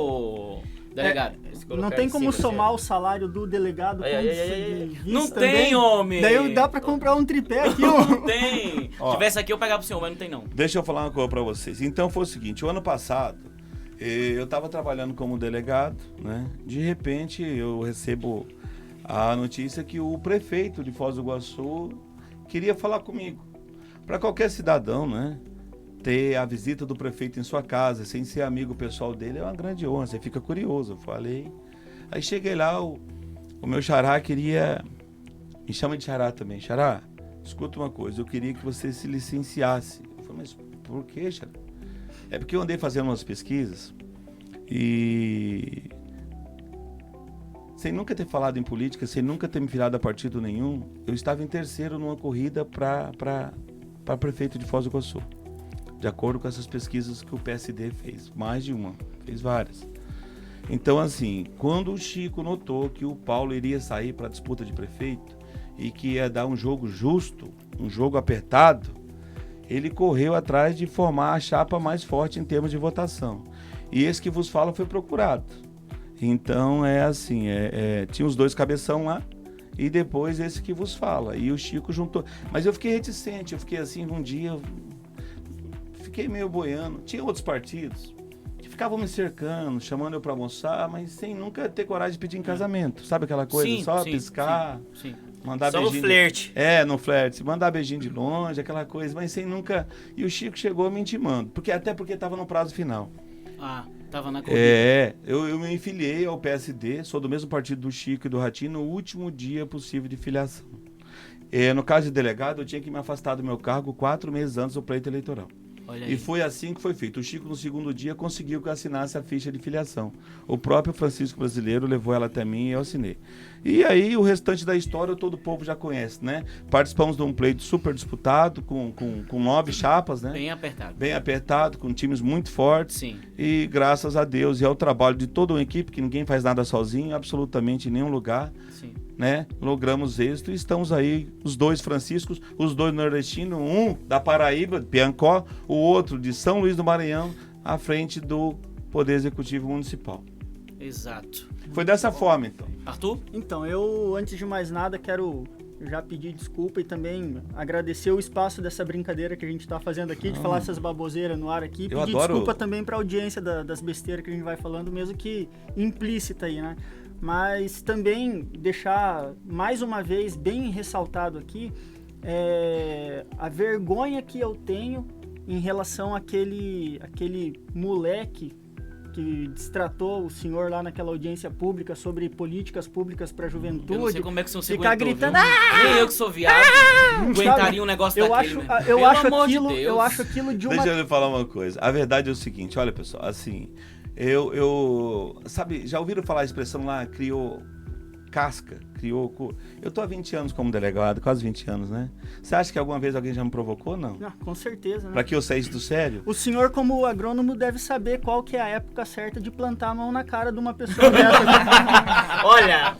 Delegado. Não tem como somar o salário do delegado com o vice Não também? tem, homem! Daí dá pra comprar um tripé aqui, Não tem! Ó. Se tivesse aqui, eu pegava pro senhor, mas não tem não. Deixa eu falar uma coisa pra vocês. Então foi o seguinte, o ano passado, eu estava trabalhando como delegado, né? De repente eu recebo a notícia que o prefeito de Foz do Iguaçu queria falar comigo. Para qualquer cidadão, né? Ter a visita do prefeito em sua casa, sem ser amigo pessoal dele, é uma grande honra. Você fica curioso, eu falei. Aí cheguei lá, o meu xará queria... Me chama de xará também. Xará, escuta uma coisa, eu queria que você se licenciasse. Eu falei, mas por que, xará? É porque eu andei fazendo umas pesquisas e... sem nunca ter falado em política, sem nunca ter me virado a partido nenhum, eu estava em terceiro numa corrida para prefeito de Foz do Iguaçu. De acordo com essas pesquisas que o PSD fez. Mais de uma, fez várias. Então, assim, quando o Chico notou que o Paulo iria sair para a disputa de prefeito e que ia dar um jogo justo, um jogo apertado, ele correu atrás de formar a chapa mais forte em termos de votação. E esse que vos fala foi procurado. Então, é assim, tinha os dois cabeção lá e depois esse que vos fala. E o Chico juntou. Mas eu fiquei reticente, eu fiquei assim, um dia... Fiquei meio boiando. Tinha outros partidos que ficavam me cercando, chamando eu para almoçar, mas sem nunca ter coragem de pedir em casamento. Sabe aquela coisa? Sim, só sim, piscar, sim. mandar Só beijinho. no flerte. No flerte. Mandar beijinho de longe, aquela coisa, mas sem nunca... E o Chico chegou me intimando, até porque estava no prazo final. Ah, tava na corrida. Eu me filiei ao PSD, sou do mesmo partido do Chico e do Ratinho, no último dia possível de filiação. No caso de delegado, eu tinha que me afastar do meu cargo 4 meses antes do pleito eleitoral. Olha aí. E foi assim que foi feito. O Chico, no segundo dia, conseguiu que eu assinasse a ficha de filiação. O próprio Francisco Brasileiro levou ela até mim e eu assinei. E aí, o restante da história, todo o povo já conhece, né? Participamos de um pleito super disputado, com 9 chapas, né? Bem apertado. Bem apertado, com times muito fortes. Sim. E graças a Deus e ao trabalho de toda uma equipe, que ninguém faz nada sozinho, absolutamente em nenhum lugar. Sim. Né? Logramos êxito e estamos aí, os dois Franciscos, os dois nordestinos, um da Paraíba, Piancó, o outro de São Luís do Maranhão, à frente do Poder Executivo Municipal. Exato. Foi dessa forma, então. Arthur? Então, eu, antes de mais nada, quero já pedir desculpa e também agradecer o espaço dessa brincadeira que a gente tá fazendo aqui, de falar essas baboseiras no ar aqui. Eu Pedir adoro. desculpa também pra audiência das besteiras que a gente vai falando, mesmo que implícita aí, né? Mas também deixar mais uma vez bem ressaltado aqui a vergonha que eu tenho em relação àquele moleque que destratou o senhor lá naquela audiência pública sobre políticas públicas para a juventude. Eu não sei como é que o senhor se ficar aguentou, gritando, viu? Nem eu que sou viado aguentaria um negócio eu daquele. acho, meu. eu Pelo acho amor de aquilo, Deus. eu acho aquilo de uma Deixa eu lhe falar uma coisa. A verdade é o seguinte, olha pessoal, assim, sabe, já ouviram falar a expressão lá, criou casca, eu tô há 20 anos como delegado, quase 20 anos, né? Você acha que alguma vez alguém já me provocou, não? Ah, com certeza, né? Pra que eu saísse do sério? O senhor, como agrônomo, deve saber qual que é a época certa de plantar a mão na cara de uma pessoa dessa. Olha,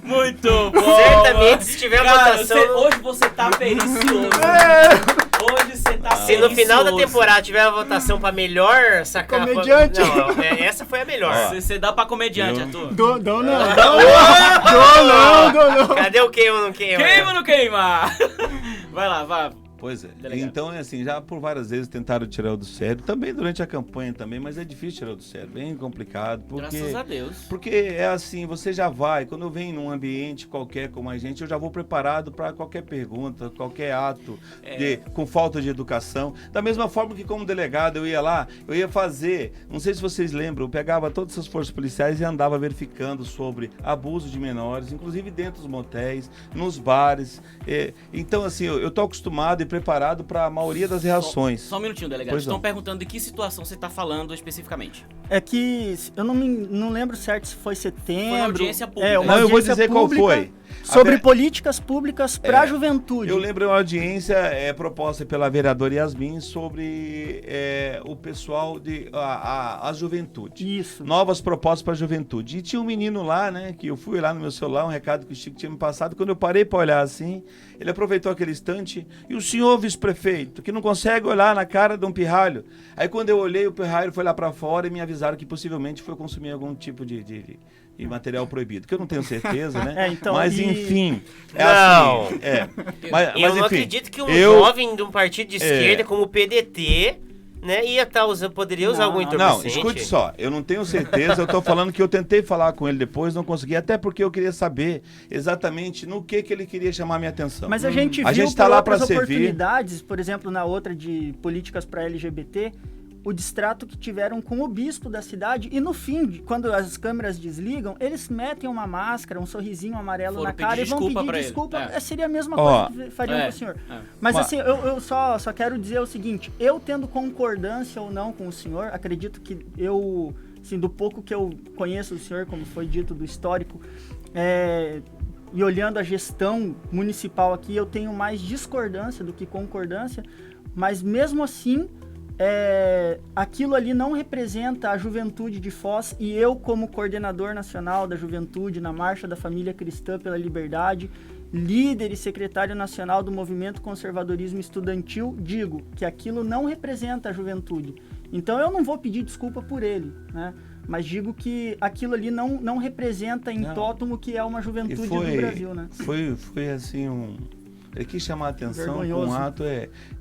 Muito bom! certamente se tiver Cara, votação... hoje você tá pericioso. Hoje você tá Se no final da pericioso. temporada tiver a votação pra melhor sacar... Comediante. Não, essa foi a melhor. Você dá pra comediante, Arthur. Dou não. Cadê o queima ou não queima? Queima ou não queima? Vai lá, vai. Pois é. Delegado. Então, assim, já por várias vezes tentaram tirar eu do sério, também durante a campanha também, mas é difícil tirar eu do sério, bem complicado, porque... Graças a Deus. Porque é assim, você já vai, quando eu venho num ambiente qualquer como a gente, eu já vou preparado para qualquer pergunta, qualquer ato com falta de educação. Da mesma forma que como delegado eu ia lá, eu ia fazer, não sei se vocês lembram, eu pegava todas essas forças policiais e andava verificando sobre abuso de menores, inclusive dentro dos motéis, nos bares. Então assim, eu tô acostumado e preparado para a maioria das reações. Só um minutinho, delegado. Pois Estão não. perguntando de que situação você tá falando especificamente. É que eu não lembro certo se foi setembro. Foi na audiência pública. É, uma Não, eu vou audiência dizer qual pública. foi. Sobre políticas públicas para a juventude. Eu lembro uma audiência proposta pela vereadora Yasmin sobre o pessoal a juventude. Isso. Novas propostas para a juventude. E tinha um menino lá, né, que eu fui lá no meu celular, um recado que o Chico tinha me passado. Quando eu parei para olhar assim, ele aproveitou aquele instante. E o senhor vice-prefeito, que não consegue olhar na cara de um pirralho. Aí quando eu olhei, o pirralho foi lá para fora e me avisaram que possivelmente foi consumir algum tipo de material proibido, que eu não tenho certeza, né? Então, mas enfim, Não. assim. Eu não enfim, acredito que um jovem de um partido de esquerda como o PDT, né, poderia usar algum entorpecente. Não, escute só, eu não tenho certeza, eu tô falando que eu tentei falar com ele depois, não consegui, até porque eu queria saber exatamente no que ele queria chamar a minha atenção. Mas a gente viu tá lá para oportunidades, por exemplo, na outra de políticas para LGBT, o distrato que tiveram com o bispo da cidade, e no fim, quando as câmeras desligam, eles metem uma máscara, um sorrisinho amarelo na cara e vão pedir desculpa. Seria a mesma coisa que fariam com o senhor. Mas assim, eu só quero dizer o seguinte, eu tendo concordância ou não com o senhor, acredito que eu, assim, do pouco que eu conheço o senhor, como foi dito, do histórico, e olhando a gestão municipal aqui, eu tenho mais discordância do que concordância, mas mesmo assim, aquilo ali não representa a juventude de Foz, e eu, como coordenador nacional da juventude na Marcha da Família Cristã pela Liberdade, líder e secretário nacional do Movimento Conservadorismo Estudantil, digo que aquilo não representa a juventude. Então eu não vou pedir desculpa por ele, né? Mas digo que aquilo ali não representa em tótum o que é uma juventude do Brasil, né? Foi assim Ele quis chamar a atenção com um ato,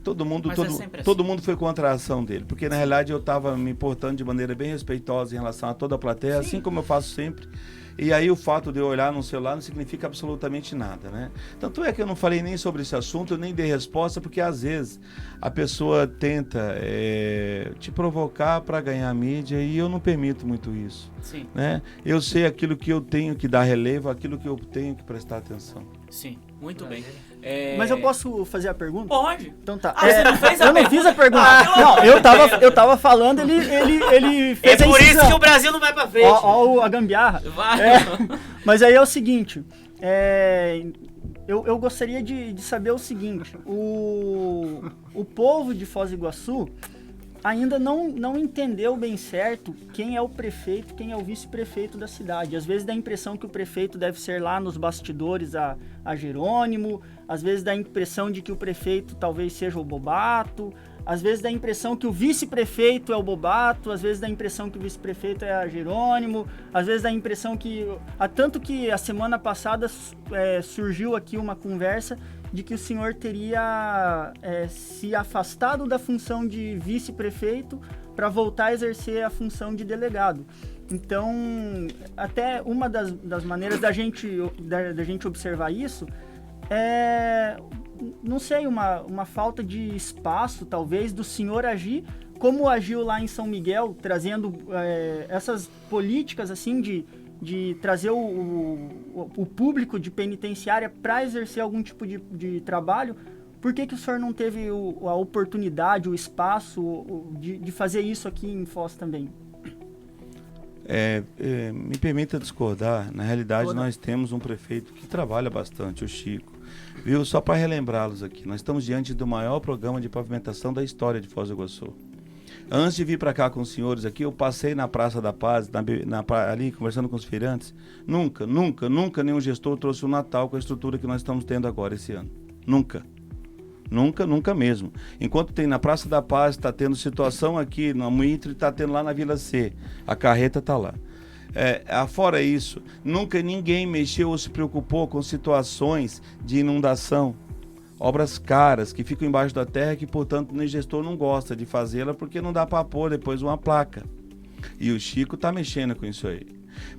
todo mundo foi contra a ação dele, porque na realidade eu estava me portando de maneira bem respeitosa em relação a toda a plateia, assim como eu faço sempre, e aí o fato de eu olhar no celular não significa absolutamente nada, né? Tanto é que eu não falei nem sobre esse assunto, eu nem dei resposta, porque às vezes a pessoa tenta te provocar para ganhar mídia, e eu não permito muito isso. Sim. Né? Eu sei aquilo que eu tenho que dar relevo, aquilo que eu tenho que prestar atenção. Sim, muito bem. Mas eu posso fazer a pergunta? Pode. Então tá. Você não fez a eu não fiz a pergunta. Não, eu tava falando, ele fez a por incisão. isso que o Brasil não vai pra frente. Ó a gambiarra. Vai. Mas aí é o seguinte, eu gostaria de saber o seguinte, o povo de Foz do Iguaçu ainda não entendeu bem certo quem é o prefeito, quem é o vice-prefeito da cidade. Às vezes dá a impressão que o prefeito deve ser lá nos bastidores a Jerônimo, às vezes dá a impressão de que o prefeito talvez seja o Bobato, às vezes dá a impressão que o vice-prefeito é o Bobato, às vezes dá a impressão que o vice-prefeito é a Jerônimo, às vezes dá a impressão que... Tanto que a semana passada surgiu aqui uma conversa de que o senhor teria se afastado da função de vice-prefeito para voltar a exercer a função de delegado. Então, até uma das maneiras da gente observar isso não sei, uma falta de espaço, talvez, do senhor agir como agiu lá em São Miguel, trazendo essas políticas assim de trazer o público de penitenciária para exercer algum tipo de trabalho. Por que o senhor não teve a oportunidade, o espaço de fazer isso aqui em Foz também? Me permita discordar. Na realidade, nós temos um prefeito que trabalha bastante, o Chico. Viu? Só para relembrá-los aqui, nós estamos diante do maior programa de pavimentação da história de Foz do Iguaçu. Antes de vir para cá com os senhores aqui, eu passei na Praça da Paz, ali conversando com os feirantes. Nunca nenhum gestor trouxe o Natal com a estrutura que nós estamos tendo agora esse ano. Nunca mesmo. Enquanto tem na Praça da Paz, está tendo situação aqui no Mitre, está tendo lá na Vila C. A carreta está lá. Fora isso, nunca ninguém mexeu ou se preocupou com situações de inundação. Obras caras que ficam embaixo da terra, que portanto o gestor não gosta de fazê-la porque não dá para pôr depois uma placa. E o Chico está mexendo com isso aí.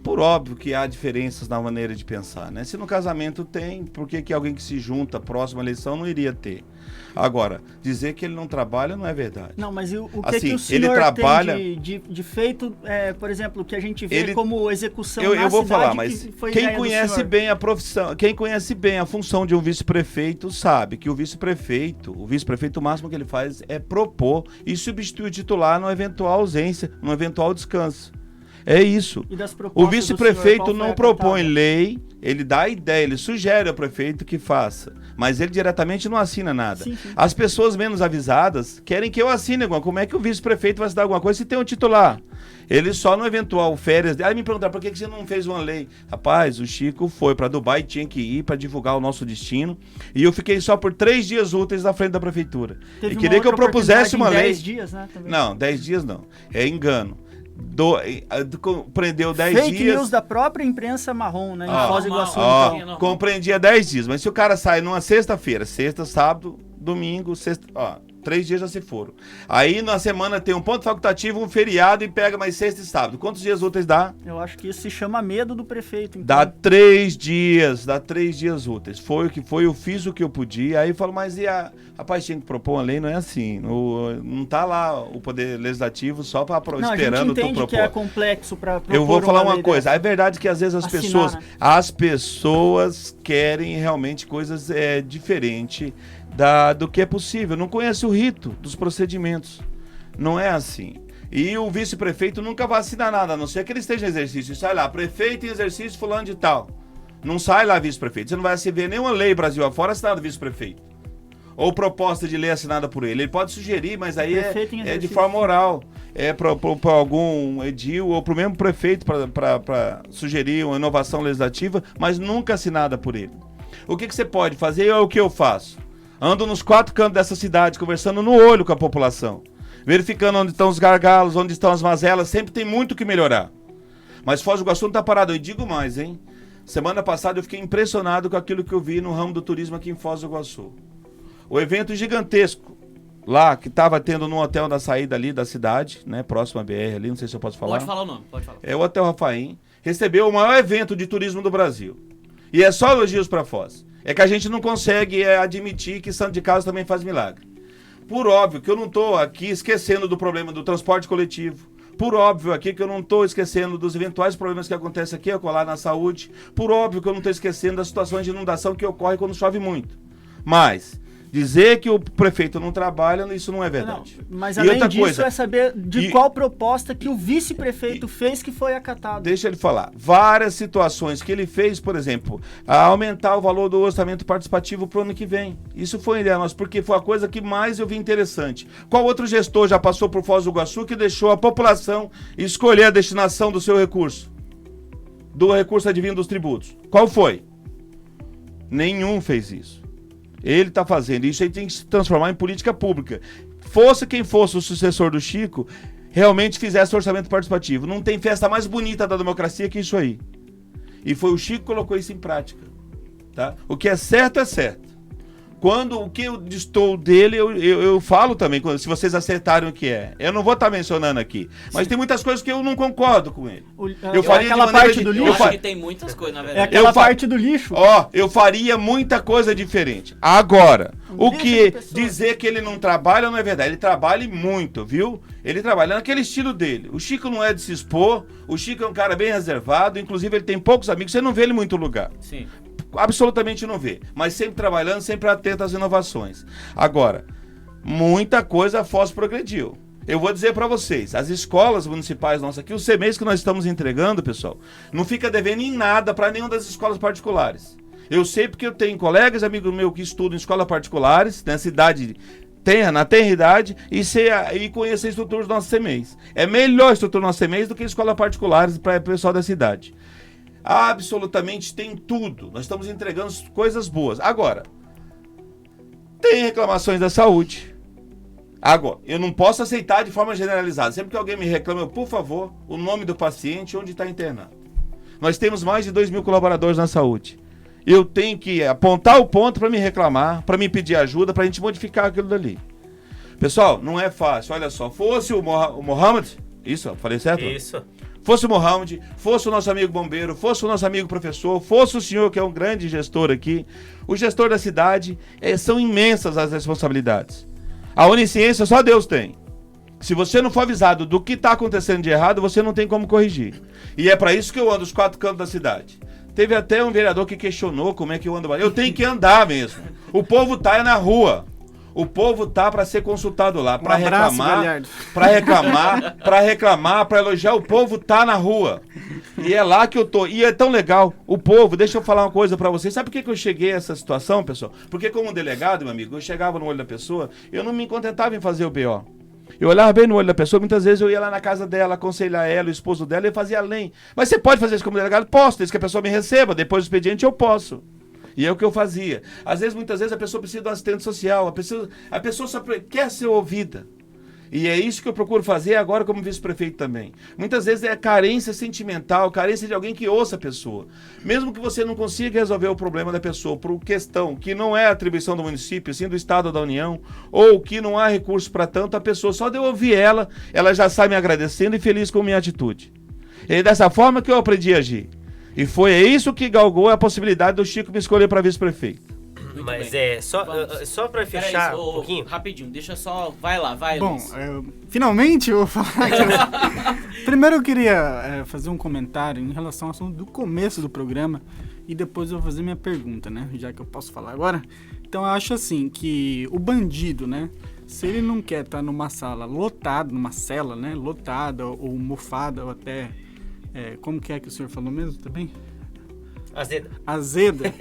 Por óbvio que há diferenças na maneira de pensar, né? Se no casamento tem, por que alguém que se junta próxima à eleição não iria ter? Agora, dizer que ele não trabalha não é verdade. Não, mas o que, assim, que o senhor ele trabalha... tem de feito, por exemplo, o que a gente vê como execução na eu vou cidade, falar, mas quem conhece bem a profissão, quem conhece bem a função de um vice-prefeito sabe que o vice-prefeito o máximo que ele faz é propor e substituir o titular numa eventual ausência, num eventual descanso. É isso. E das O propostas do vice-prefeito senhor, qual não foi a propõe cantada? lei, ele dá a ideia, ele sugere ao prefeito que faça. Mas ele diretamente não assina nada. Sim, sim. As pessoas menos avisadas querem que eu assine alguma coisa. Como é que o vice-prefeito vai assinar alguma coisa se tem um titular? Ele só no eventual férias... Aí me perguntaram, por que você não fez uma lei? Rapaz, o Chico foi para Dubai, tinha que ir para divulgar o nosso destino. E eu fiquei só por 3 dias úteis na frente da prefeitura. Teve E uma queria que eu outra propusesse uma oportunidade lei. em 10 dias, né? Também. Não, 10 dias não. É engano. Prendeu 10 Fake dias... news da própria imprensa marrom, né? Em Ó, Foz do Iguaçu. ó, então. normal. compreendia 10 dias, mas se o cara sai numa sexta-feira, sexta, sábado, domingo, sexta, 3 dias já se foram. Aí na semana tem um ponto facultativo, um feriado e pega mais sexta e sábado. Quantos dias úteis dá? Eu acho que isso se chama medo do prefeito. Então. Dá 3 dias, úteis. Foi o que foi, eu fiz o que eu podia. Aí eu falo, mas e rapaz, tinha que propor uma lei, não é assim. Não tá lá o poder legislativo só para Não, esperando a gente tu entende propor. que é complexo para Eu vou falar uma coisa, é verdade que às vezes Assinar, né? as pessoas querem realmente coisas diferentes do que é possível. Não conhece o rito dos procedimentos. Não é assim. E o vice-prefeito nunca vai assinar nada, a não ser que ele esteja em exercício. Sai lá, prefeito em exercício fulano de tal. Não sai lá vice-prefeito. Você não vai ver nenhuma lei Brasil afora assinada do vice-prefeito. Ou proposta de lei assinada por ele. Ele pode sugerir, mas aí Prefeito em é de exercício. forma oral. É para algum edil ou para o mesmo prefeito para sugerir uma inovação legislativa, mas nunca assinada por ele. O que você pode fazer é o que eu faço. Ando nos 4 cantos dessa cidade, conversando no olho com a população. Verificando onde estão os gargalos, onde estão as mazelas. Sempre tem muito o que melhorar. Mas Foz do Iguaçu não está parado. Eu digo mais, hein? Semana passada eu fiquei impressionado com aquilo que eu vi no ramo do turismo aqui em Foz do Iguaçu. O evento gigantesco lá, que estava tendo num hotel na saída ali da cidade, né? Próximo à BR ali, não sei se eu posso falar. Pode falar o nome, pode falar. É o Hotel Rafaim. Recebeu o maior evento de turismo do Brasil. E é só elogios para Foz. É que a gente não consegue admitir que Santo de Casa também faz milagre. Por óbvio que eu não estou aqui esquecendo do problema do transporte coletivo. Por óbvio aqui que eu não estou esquecendo dos eventuais problemas que acontecem aqui, lá na saúde. Por óbvio que eu não estou esquecendo das situações de inundação que ocorrem quando chove muito. Mas dizer que o prefeito não trabalha, isso não é verdade. Não, mas E além outra disso coisa, é saber de qual proposta que o vice-prefeito fez que foi acatada. Deixa ele falar. Várias situações que ele fez, por exemplo, a aumentar o valor do orçamento participativo para o ano que vem. Isso foi ideia nossa, porque foi a coisa que mais eu vi interessante. Qual outro gestor já passou por Foz do Iguaçu que deixou a população escolher a destinação do seu recurso? Do recurso advindo dos tributos. Qual foi? Nenhum fez isso. Ele está fazendo isso, ele tem que se transformar em política pública. Fosse quem fosse o sucessor do Chico, realmente fizesse orçamento participativo. Não tem festa mais bonita da democracia que isso aí. E foi o Chico que colocou isso em prática. Tá? O que é certo é certo. Quando o que eu distou dele, eu falo também, se vocês acertarem o que é. Eu não vou estar mencionando aqui. Mas tem muitas coisas que eu não concordo com ele. Eu faria aquela parte do Eu lixo. acho que tem muitas coisas, na É verdade. aquela parte do lixo. Eu faria muita coisa diferente. Agora, o Deixa que as pessoas. dizer que ele não trabalha não é verdade. Ele trabalha e muito, viu? Ele trabalha naquele estilo dele. O Chico não é de se expor. O Chico é um cara bem reservado. Inclusive, ele tem poucos amigos. Você não vê ele em muito lugar. Sim. Absolutamente não vê. Mas sempre trabalhando, sempre atento às inovações. Agora, muita coisa a Foz progrediu. Eu vou dizer para vocês, as escolas municipais nossas aqui, os CMEs que nós estamos entregando, pessoal, não fica devendo em nada para nenhuma das escolas particulares. Eu sei porque eu tenho colegas, amigos meus que estudam em escolas particulares, na cidade na tenra idade, e conhecer a estrutura dos nossos CMEs. É melhor a estrutura dos nossos CMEs do que escolas particulares para o pessoal da cidade. Absolutamente tem tudo. Nós estamos entregando coisas boas. Agora, tem reclamações da saúde. Agora, eu não posso aceitar de forma generalizada. Sempre que alguém me reclama, por favor, o nome do paciente, onde está internado. Nós temos mais de 2.000 colaboradores na saúde. Eu tenho que apontar o ponto para me reclamar, para me pedir ajuda, para a gente modificar aquilo dali. Pessoal, não é fácil. Olha só, fosse o Mohamed, isso, falei certo? Isso. Fosse o Mohamed, fosse o nosso amigo bombeiro, fosse o nosso amigo professor, fosse o senhor que é um grande gestor aqui, o gestor da cidade, são imensas as responsabilidades. A onisciência só Deus tem. Se você não for avisado do que está acontecendo de errado, você não tem como corrigir. E é para isso que eu ando os 4 cantos da cidade. Teve até um vereador que questionou como é que eu ando. Eu tenho que andar mesmo. O povo tá na rua. O povo tá para ser consultado lá, para abraço, reclamar, Galhardo. para reclamar, para elogiar. O povo tá na rua. E é lá que eu tô. E é tão legal. O povo, deixa eu falar uma coisa para vocês. Sabe por que eu cheguei a essa situação, pessoal? Porque como delegado, meu amigo, eu chegava no olho da pessoa, eu não me contentava em fazer o BO. Eu olhava bem no olho da pessoa, muitas vezes eu ia lá na casa dela, aconselhar ela, o esposo dela, e fazia além. Mas você pode fazer isso como delegado? Posso, desde que a pessoa me receba, depois do expediente eu posso. E é o que eu fazia. Às vezes, muitas vezes, a pessoa precisa de um assistente social, a pessoa só quer ser ouvida. E é isso que eu procuro fazer agora como vice-prefeito também. Muitas vezes é carência sentimental, carência de alguém que ouça a pessoa. Mesmo que você não consiga resolver o problema da pessoa por questão que não é atribuição do município, sim do Estado ou da União, ou que não há recurso para tanto, a pessoa, só de eu ouvir ela já sai me agradecendo e feliz com a minha atitude. E é dessa forma que eu aprendi a agir. E foi isso que galgou a possibilidade do Chico me escolher para vice-prefeito. Mas bem. só para fechar Peraí, um pouquinho. Rapidinho, deixa só... Vai lá, Bom, Luiz. finalmente eu vou falar. Primeiro eu queria fazer um comentário em relação ao assunto do começo do programa e depois eu vou fazer minha pergunta, né? Já que eu posso falar agora. Então eu acho assim que o bandido, né? Se ele não quer estar numa sala lotada, numa cela, né? Lotada ou mofada ou até... como que é que o senhor falou mesmo também? Azeda.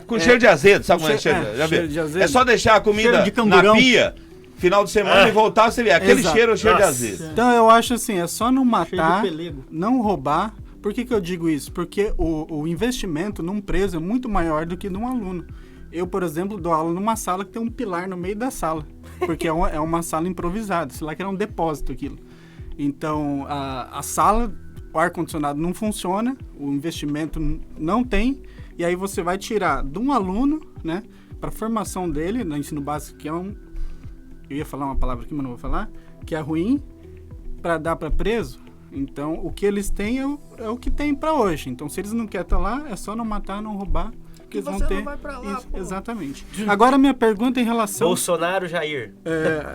Com cheiro de azedo, sabe como é cheiro? Já cheiro viu? de azedo. É só deixar a comida Cheiro de camburão. na pia, final de semana e voltar, você vê. Aquele Exato. cheiro é o cheiro de Nossa. azedo. Então eu acho assim, é só não Cheio de matar, pelego. não roubar. Por que eu digo isso? Porque o investimento num preso é muito maior do que num aluno. Eu, por exemplo, dou aula numa sala que tem um pilar no meio da sala, porque é uma sala improvisada, sei lá que era um depósito aquilo. Então, a sala, o ar-condicionado não funciona, o investimento não tem, e aí você vai tirar de um aluno, né, para a formação dele, no ensino básico, que é eu ia falar uma palavra aqui, mas não vou falar, que é ruim, para dar para preso. Então, o que eles têm é o que tem para hoje. Então, se eles não querem estar lá, é só não matar, não roubar, que eles vão ter. Não vai pra lá, isso, pô. exatamente. Agora, minha pergunta em relação... Bolsonaro, Jair.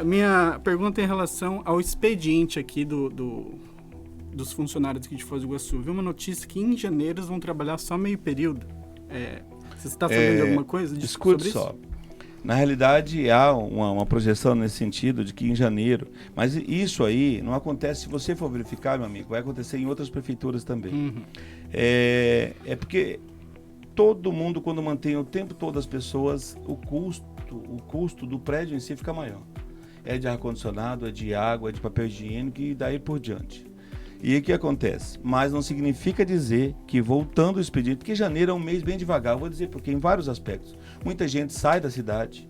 minha pergunta em relação ao expediente aqui dos funcionários aqui de Foz do Iguaçu. Vi uma notícia que em janeiro eles vão trabalhar só meio período. Você está falando de alguma coisa Escute sobre só. isso? Na realidade, há uma projeção nesse sentido de que em janeiro... Mas isso aí não acontece, se você for verificar, meu amigo, vai acontecer em outras prefeituras também. Uhum. É porque todo mundo, quando mantém o tempo todo as pessoas, o custo do prédio em si fica maior. É de ar-condicionado, é de água, é de papel higiênico e daí por diante. E o que acontece? Mas não significa dizer que voltando o expediente, porque janeiro é um mês bem devagar, eu vou dizer porque em vários aspectos. Muita gente sai da cidade,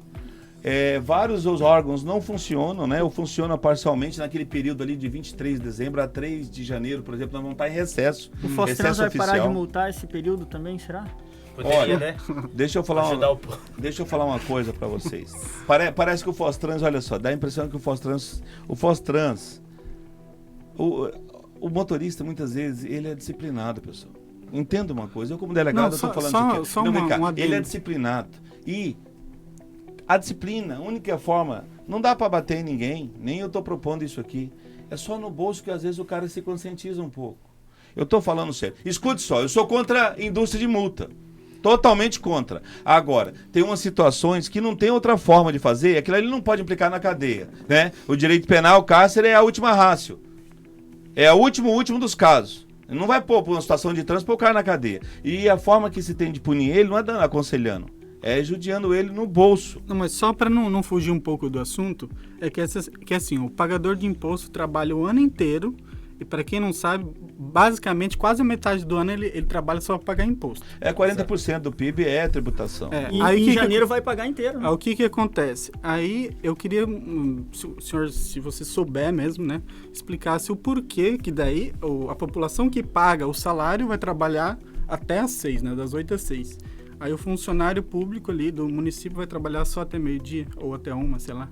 vários dos órgãos não funcionam, né? Ou funcionam parcialmente naquele período ali de 23 de dezembro a 3 de janeiro, por exemplo, nós vamos estar em recesso. O Fostrans recesso vai parar de oficial. multar esse período também, será? Poderia, Olha, né? Deixa eu falar Ajudar uma coisa para vocês. Parece que o Fostrans, olha só, dá a impressão que o Fostrans, o motorista muitas vezes ele é disciplinado, pessoal. Entenda uma coisa, eu como delegado eu tô falando isso aqui. Ele é disciplinado e a disciplina, a única forma, não dá para bater em ninguém, nem eu tô propondo isso aqui. É só no bolso que às vezes o cara se conscientiza um pouco. Eu tô falando sério. Escute só, eu sou contra a indústria de multa. Totalmente contra. Agora, tem umas situações que não tem outra forma de fazer, aquilo ali não pode implicar na cadeia, né? O direito penal, o cárcere é a última ratio. É o último dos casos. Não vai pôr uma situação de trânsito o cara na cadeia. E a forma que se tem de punir ele não é dando aconselhando, é judiando ele no bolso. Não, mas só para não fugir um pouco do assunto, que assim, o pagador de imposto trabalha o ano inteiro e para quem não sabe, basicamente quase a metade do ano ele trabalha só para pagar imposto. 40% do PIB é tributação. E Aí em janeiro vai pagar inteiro. Né? O que acontece? Aí eu queria, senhor, se você souber mesmo, né, explicasse o porquê que daí a população que paga o salário vai trabalhar até às 6, né, das 8 às 6. Aí o funcionário público ali do município vai trabalhar só até meio-dia ou até 1, sei lá.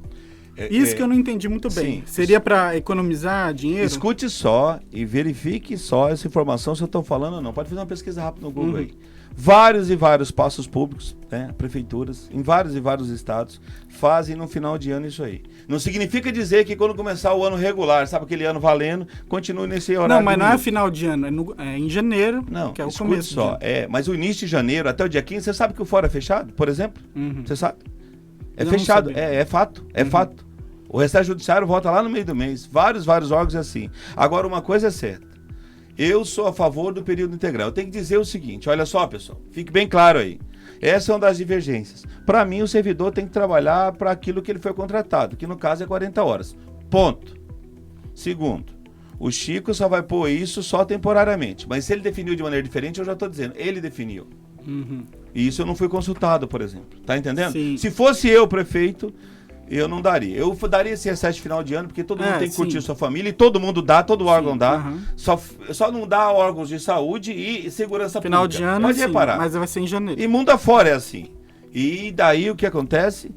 Isso que eu não entendi muito bem. Sim. Seria para economizar dinheiro? Escute só e verifique só essa informação se eu estou falando ou não. Pode fazer uma pesquisa rápida no Google aí. Vários e vários passos públicos, né, prefeituras, em vários e vários estados, fazem no final de ano isso aí. Não significa dizer que quando começar o ano regular, sabe aquele ano valendo, continue nesse horário. Não, mas não é final de ano, é em janeiro, não, que é o escute começo. Só, mas o início de janeiro até o dia 15, você sabe que o fórum é fechado, por exemplo? Você sabe? É Eu não fechado, sabia. é fato, é fato. O recesso judiciário volta lá no meio do mês. Vários órgãos é assim. Agora, uma coisa é certa. Eu sou a favor do período integral. Eu tenho que dizer o seguinte, olha só, pessoal, fique bem claro aí. Essa é uma das divergências. Para mim, o servidor tem que trabalhar para aquilo que ele foi contratado, que no caso é 40 horas. Ponto. Segundo, o Chico só vai pôr isso só temporariamente. Mas se ele definiu de maneira diferente, eu já estou dizendo, ele definiu. E isso eu não fui consultado, por exemplo. Tá entendendo? Sim. Se fosse eu, prefeito, eu não daria. Eu daria esse recesso de final de ano, porque todo mundo tem que curtir sua família, e todo mundo dá, todo órgão dá. Só não dá órgãos de saúde e segurança Final pública. de ano, Pode sim, reparar. mas vai ser em janeiro. E mundo afora é assim. E daí o que acontece?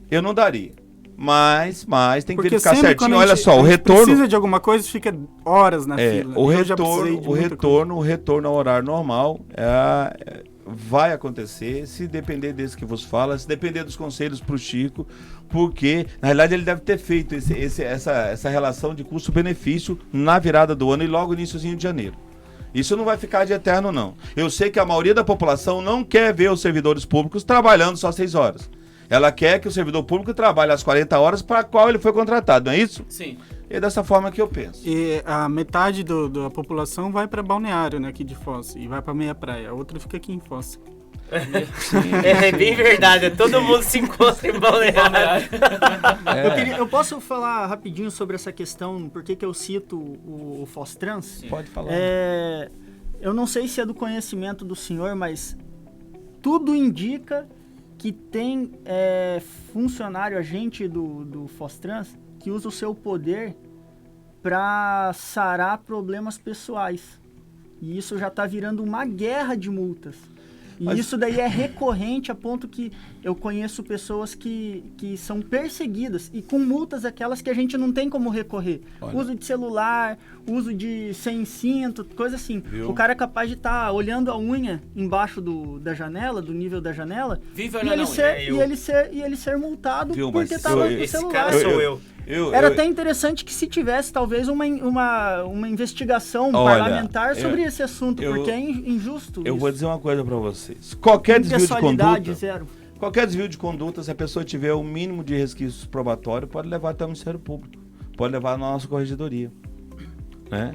Eu não daria. Mas tem que Porque verificar sempre quando certinho. a Olha gente- só, a o gente retorno. precisa de alguma coisa, fica horas na fila. O Eu já precisei de muita coisa. o retorno ao horário normal vai acontecer, se depender desse que vos fala, se depender dos conselhos para o Chico, porque, na realidade, ele deve ter feito essa relação de custo-benefício na virada do ano e logo iníciozinho de janeiro. Isso não vai ficar de eterno, não. Eu sei que a maioria da população não quer ver os servidores públicos trabalhando só 6 horas. Ela quer que o servidor público trabalhe as 40 horas para a qual ele foi contratado, não é isso? Sim. É dessa forma que eu penso. E a metade da população vai para Balneário, né, aqui de Foz, e vai para Meia Praia. A outra fica aqui em Foz. É bem verdade, todo mundo se encontra em Balneário. Eu posso falar rapidinho sobre essa questão, por que eu cito o Fostrans? Pode falar. Eu não sei se é do conhecimento do senhor, mas tudo indica que tem funcionário, agente do Fostrans, que usa o seu poder para sarar problemas pessoais. E isso já está virando uma guerra de multas. E isso daí é recorrente a ponto que eu conheço pessoas que são perseguidas e com multas aquelas que a gente não tem como recorrer. Olha. Uso de celular, uso de sem cinto, coisa assim. Viu? O cara é capaz de estar olhando a unha embaixo da janela, do nível da janela, Vive e olhando ele, a unha. ser, e ele ser multado Viu, mas porque estava no Esse celular. cara sou eu. Era até interessante que se tivesse talvez uma investigação Olha, parlamentar sobre esse assunto, eu- porque é injusto Eu isso. vou dizer uma coisa pra vocês. Qualquer desvio de Impessoalidade, conduta, zero. qualquer desvio de conduta, se a pessoa tiver o mínimo de resquícios probatórios, pode levar até o Ministério Público. Pode levar na nossa corregedoria. Né?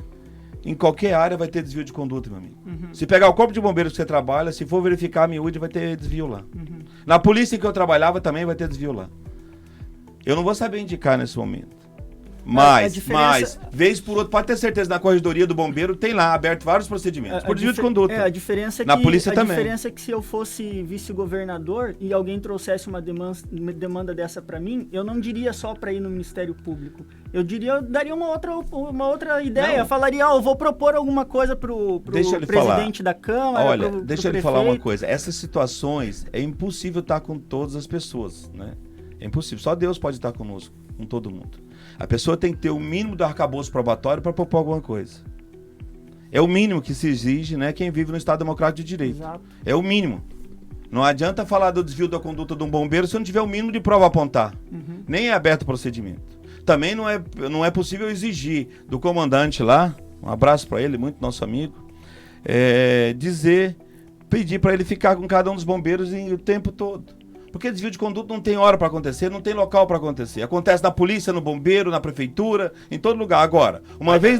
Em qualquer área vai ter desvio de conduta, meu amigo. Se pegar o corpo de bombeiros que você trabalha, se for verificar a miúde, vai ter desvio lá. Na polícia em que eu trabalhava também vai ter desvio lá. Eu não vou saber indicar nesse momento. Mas, vez por outra, pode ter certeza, na corregedoria do bombeiro tem lá aberto vários procedimentos por desvio de conduta. A diferença é Na que, polícia também. diferença é que se eu fosse vice-governador e alguém trouxesse uma demanda dessa pra mim, eu não diria só pra ir no Ministério Público. Eu daria uma outra ideia. Não. Eu falaria, eu vou propor alguma coisa pro Deixa ele presidente da Câmara, Olha, pro deixa ele prefeito. falar uma coisa. Essas situações é impossível estar com todas as pessoas, né? É impossível. Só Deus pode estar conosco, com todo mundo. A pessoa tem que ter o mínimo do arcabouço probatório para propor alguma coisa. É o mínimo que se exige, né? Quem vive no Estado Democrático de Direito. Exato. É o mínimo. Não adianta falar do desvio da conduta de um bombeiro se não tiver o mínimo de prova a apontar. Nem é aberto o procedimento. Também não é possível exigir do comandante lá, um abraço para ele, muito nosso amigo, pedir para ele ficar com cada um dos bombeiros o tempo todo. Porque desvio de conduta não tem hora para acontecer, não tem local para acontecer. Acontece na polícia, no bombeiro, na prefeitura, em todo lugar. Agora, uma vez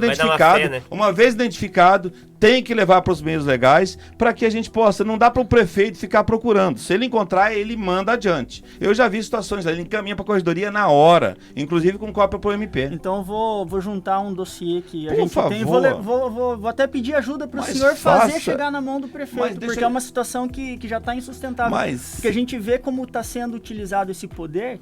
identificado, tem que levar para os meios legais para que a gente possa. Não dá para o prefeito ficar procurando. Se ele encontrar, ele manda adiante. Eu já vi situações, ele encaminha para a corregedoria na hora, inclusive com cópia para o MP. Então eu vou juntar um dossiê que a Por gente tem. favor. Vou até pedir ajuda para o Mas senhor fazer faça. chegar na mão do Mas prefeito, deixa porque eu- é uma situação que já está insustentável. Mas- Porque a gente vê como está sendo utilizado esse poder.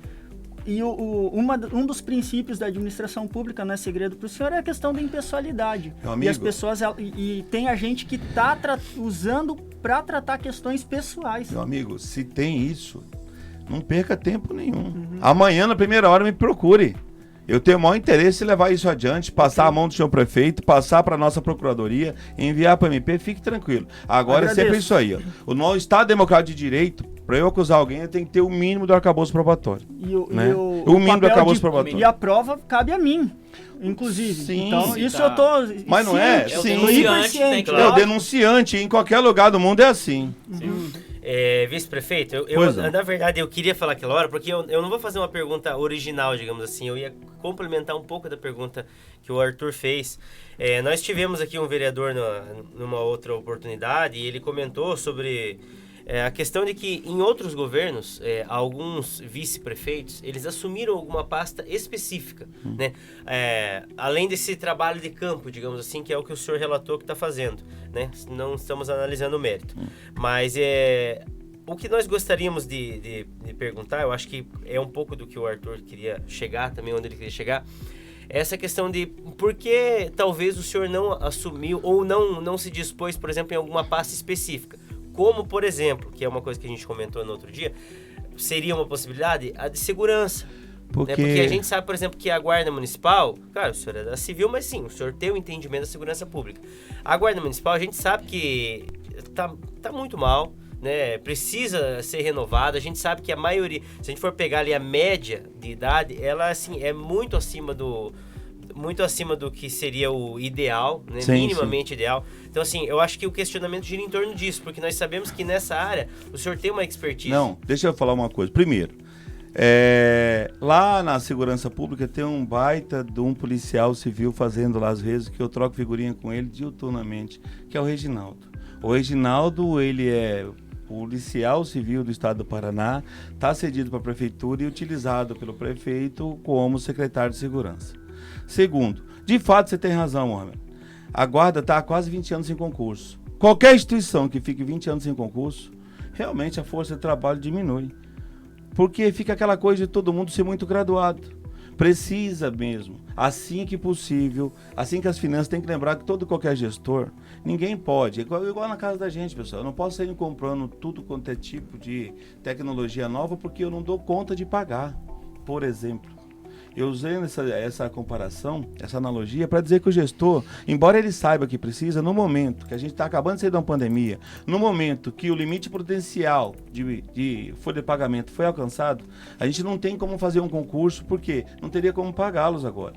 E um dos princípios da administração pública, não é segredo para o senhor, é a questão da impessoalidade. Meu amigo. E as pessoas, e tem a gente que está usando para tratar questões pessoais. Meu amigo, se tem isso, não perca tempo nenhum. Amanhã, na primeira hora, me procure. Eu tenho o maior interesse em levar isso adiante, passar a mão do senhor prefeito, passar para a nossa procuradoria, enviar para o MP, fique tranquilo. Agora é sempre Agradeço. isso aí. Ó. No Estado Democrático de Direito, para eu acusar alguém, eu tenho que ter o mínimo do arcabouço probatório. E o Né? o O mínimo do papel arcabouço de- probatório. E a prova cabe a mim, inclusive. Sim. Então, Sim, isso tá. eu tô... Mas não é? É o Sim. denunciante, tem hiperciente. que É o denunciante, em qualquer lugar do mundo é assim. Vice-prefeito, Pois não. na verdade eu queria falar aquela hora, porque eu não vou fazer uma pergunta original, digamos assim, eu ia complementar um pouco da pergunta que o Arthur fez. Nós tivemos aqui um vereador numa outra oportunidade e ele comentou sobre a questão de que em outros governos, alguns vice-prefeitos, eles assumiram alguma pasta específica, né? Além desse trabalho de campo, digamos assim, que é o que o senhor relatou que está fazendo, né? Não estamos analisando o mérito. Mas o que nós gostaríamos de perguntar, eu acho que é um pouco do que o Arthur queria chegar, também onde ele queria chegar, essa questão de por que talvez o senhor não assumiu ou não se dispôs, por exemplo, em alguma pasta específica. Como, por exemplo, que é uma coisa que a gente comentou no outro dia, seria uma possibilidade, a de segurança. Porque a gente sabe, por exemplo, que a Guarda Municipal, claro, o senhor é da Civil, mas sim, o senhor tem o entendimento da segurança pública. A Guarda Municipal, a gente sabe que tá muito mal, né? Precisa ser renovada. A gente sabe que a maioria, se a gente for pegar ali a média de idade, ela assim, é muito acima do que seria o ideal, né? Sim, minimamente ideal. Então, assim, eu acho que o questionamento gira em torno disso, porque nós sabemos que nessa área o senhor tem uma expertise. Não, deixa eu falar uma coisa. Primeiro, lá na segurança pública tem um baita de um policial civil fazendo lá às vezes, que eu troco figurinha com ele diuturnamente, que é o Reginaldo. O Reginaldo, ele é policial civil do estado do Paraná, está cedido para a prefeitura e utilizado pelo prefeito como secretário de segurança. Segundo, de fato você tem razão, Mohamed. A guarda está há quase 20 anos em concurso. Qualquer instituição que fique 20 anos em concurso, realmente a força de trabalho diminui. Porque fica aquela coisa de todo mundo ser muito graduado. Precisa mesmo, assim que possível, assim que as finanças, tem que lembrar que qualquer gestor, ninguém pode, igual na casa da gente, pessoal, eu não posso sair comprando tudo quanto é tipo de tecnologia nova porque eu não dou conta de pagar, por exemplo. Eu usei essa comparação, essa analogia, para dizer que o gestor, embora ele saiba que precisa, no momento que a gente está acabando de sair de uma pandemia, no momento que o limite prudencial de folha de pagamento foi alcançado, a gente não tem como fazer um concurso, porque não teria como pagá-los agora.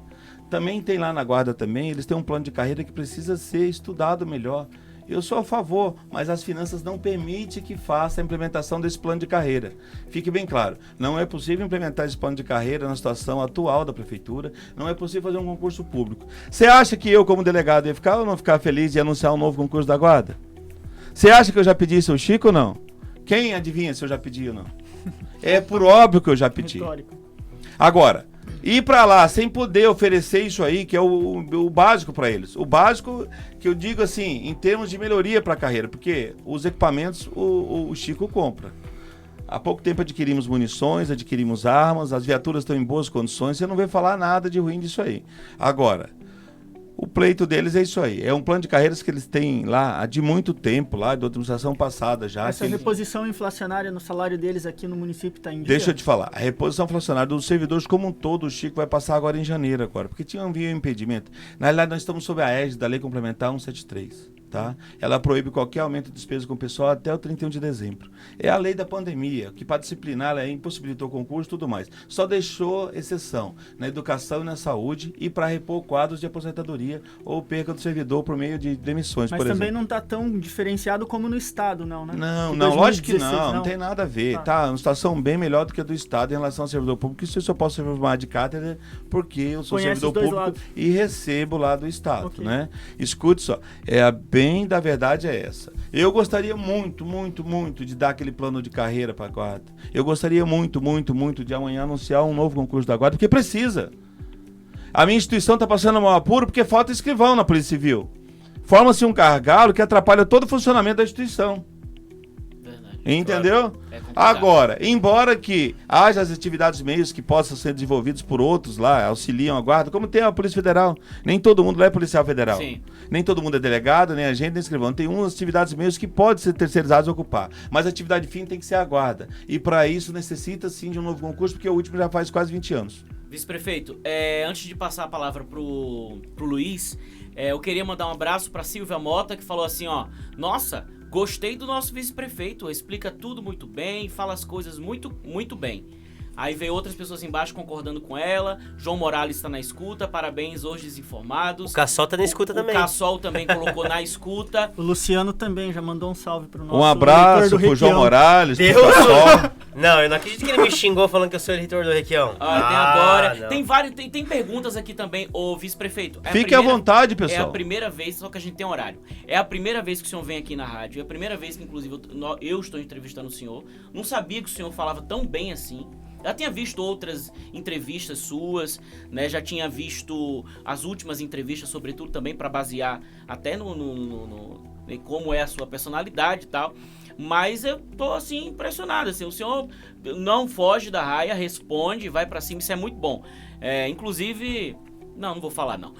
Também tem lá na Guarda também, eles têm um plano de carreira que precisa ser estudado melhor. Eu sou a favor, mas as finanças não permitem que faça a implementação desse plano de carreira. Fique bem claro, não é possível implementar esse plano de carreira na situação atual da prefeitura, não é possível fazer um concurso público. Você acha que eu, como delegado, ia ficar ou não ficar feliz de anunciar um novo concurso da Guarda? Você acha que eu já pedi isso ao Chico ou não? Quem adivinha se eu já pedi ou não? É por óbvio que eu já pedi. Agora, ir para lá sem poder oferecer isso aí, que é o básico para eles. O básico que eu digo assim, em termos de melhoria para a carreira, porque os equipamentos o Chico compra. Há pouco tempo adquirimos munições, adquirimos armas, as viaturas estão em boas condições, você não vai falar nada de ruim disso aí. Agora, o pleito deles é isso aí. É um plano de carreiras que eles têm lá há de muito tempo, lá da administração passada já. Essa reposição inflacionária no salário deles aqui no município está em dia? Deixa eu te falar. A reposição inflacionária dos servidores como um todo, o Chico vai passar agora em janeiro, porque tinha um impedimento. Na realidade, nós estamos sob a égide da Lei Complementar 173. Tá? Ela proíbe qualquer aumento de despesa com o pessoal até o 31 de dezembro. É a lei da pandemia, que para disciplinar ela impossibilitou concurso e tudo mais. Só deixou exceção na educação e na saúde e para repor quadros de aposentadoria ou perca do servidor por meio de demissões, por exemplo. Mas também não está tão diferenciado como no Estado, não, né? Não, lógico que não tem nada a ver. Tá uma situação bem melhor do que a do Estado em relação ao servidor público. Isso eu só posso informar de cátedra porque eu sou servidor público e recebo lá do Estado, okay, né? Escute só, bem da verdade é essa. Eu gostaria muito, muito, muito de dar aquele plano de carreira para a Guarda. Eu gostaria muito, muito, muito de amanhã anunciar um novo concurso da Guarda, porque precisa. A minha instituição está passando um apuro porque falta escrivão na Polícia Civil. Forma-se um gargalo que atrapalha todo o funcionamento da instituição. Entendeu? Agora, embora que haja as atividades meios que possam ser desenvolvidos por outros lá, auxiliam a guarda, como tem a Polícia Federal. Nem todo mundo lá é policial federal. Sim. Nem todo mundo é delegado, nem agente, nem escrivão. Tem umas atividades meios que podem ser terceirizadas e ocupar. Mas a atividade fim tem que ser a guarda. E para isso necessita sim de um novo concurso, porque o último já faz quase 20 anos. Vice-prefeito, antes de passar a palavra pro Luiz, eu queria mandar um abraço para Silvia Mota, que falou assim, ó, nossa, gostei do nosso vice-prefeito, explica tudo muito bem, fala as coisas muito, muito bem. Aí veio outras pessoas embaixo concordando com ela. João Morales está na escuta, parabéns, hoje desinformados. O Cassol tá na escuta também. O Cassol também colocou na escuta. O Luciano também já mandou um salve pro nosso Um abraço pro João Morales, pro Cassol. Não, eu não acredito que ele me xingou falando que eu sou eleitor do Requião. Tem agora. Tem vários, tem perguntas aqui também, ô vice-prefeito. Fique à vontade, pessoal. É a primeira vez, só que a gente tem horário. É a primeira vez que o senhor vem aqui na rádio. É a primeira vez que, inclusive, eu estou entrevistando o senhor. Não sabia que o senhor falava tão bem assim. Já tinha visto outras entrevistas suas, né? Já tinha visto as últimas entrevistas, sobretudo também para basear até no como é a sua personalidade e tal. Mas eu tô assim impressionado, assim, o senhor não foge da raia, responde, vai para cima, isso é muito bom. Inclusive, não vou falar não.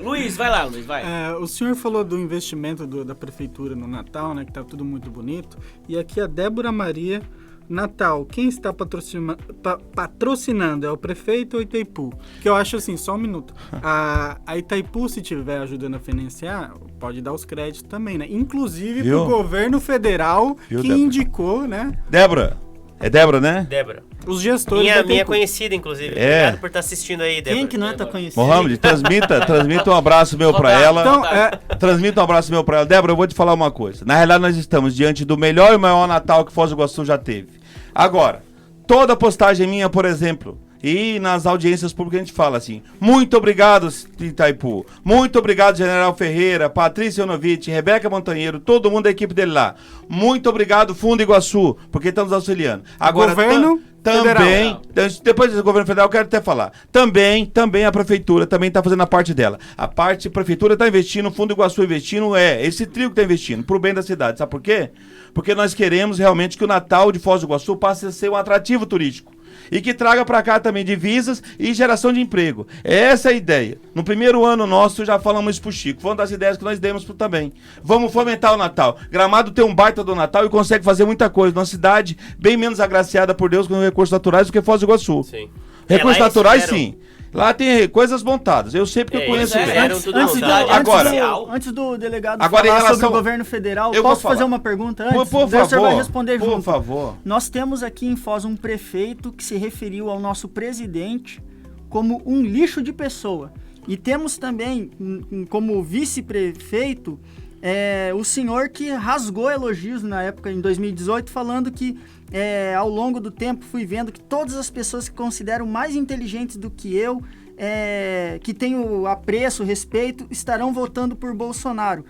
Luiz, vai lá, Luiz, vai. O senhor falou do investimento da prefeitura no Natal, né? Que tá tudo muito bonito. E aqui a Débora Maria. Natal, quem está patrocinando é o prefeito ou Itaipu? Que eu acho assim, só um minuto. A Itaipu, se tiver ajudando a financiar, pode dar os créditos também, né? Inclusive pro governo federal, que Débora indicou, né? Débora. É Débora, né? Débora. Os gestores minha conhecida, inclusive. Obrigado por estar assistindo aí, Débora. Quem que não é tão conhecido? Mohamed, transmita um abraço meu pra ela. Transmita um abraço meu pra ela. Débora, eu vou te falar uma coisa. Na realidade, nós estamos diante do melhor e maior Natal que Foz do Iguaçu já teve. Agora, toda postagem minha, por exemplo, e nas audiências públicas a gente fala assim: muito obrigado, Itaipu. Muito obrigado, General Ferreira, Patrícia Onovitch, Rebeca Montanheiro, todo mundo da equipe dele lá. Muito obrigado, Fundo Iguaçu, porque estamos auxiliando. Agora, governo também, depois do governo federal, eu quero até falar. Também a prefeitura também está fazendo a parte dela. A prefeitura está investindo, o Fundo Iguaçu investindo, esse trio que está investindo, pro bem da cidade. Sabe por quê? Porque nós queremos realmente que o Natal de Foz do Iguaçu passe a ser um atrativo turístico. E que traga para cá também divisas e geração de emprego. Essa é a ideia. No primeiro ano nosso, já falamos isso pro Chico. Foi uma das ideias que nós demos também. Vamos fomentar o Natal. Gramado tem um baita do Natal e consegue fazer muita coisa. Numa cidade bem menos agraciada por Deus com recursos naturais do que Foz do Iguaçu. Sim. Recursos naturais, sim. Lá tem coisas montadas. Eu sei porque eu conheço bem. Antes do delegado falar sobre o governo federal, posso fazer uma pergunta antes? Por favor, você vai responder junto. Por favor. Nós temos aqui em Foz um prefeito que se referiu ao nosso presidente como um lixo de pessoa. E temos também, como vice-prefeito, o senhor que rasgou elogios na época, em 2018, falando que ao longo do tempo fui vendo que todas as pessoas que consideram mais inteligentes do que eu, que têm o apreço, o respeito, estarão votando por Bolsonaro.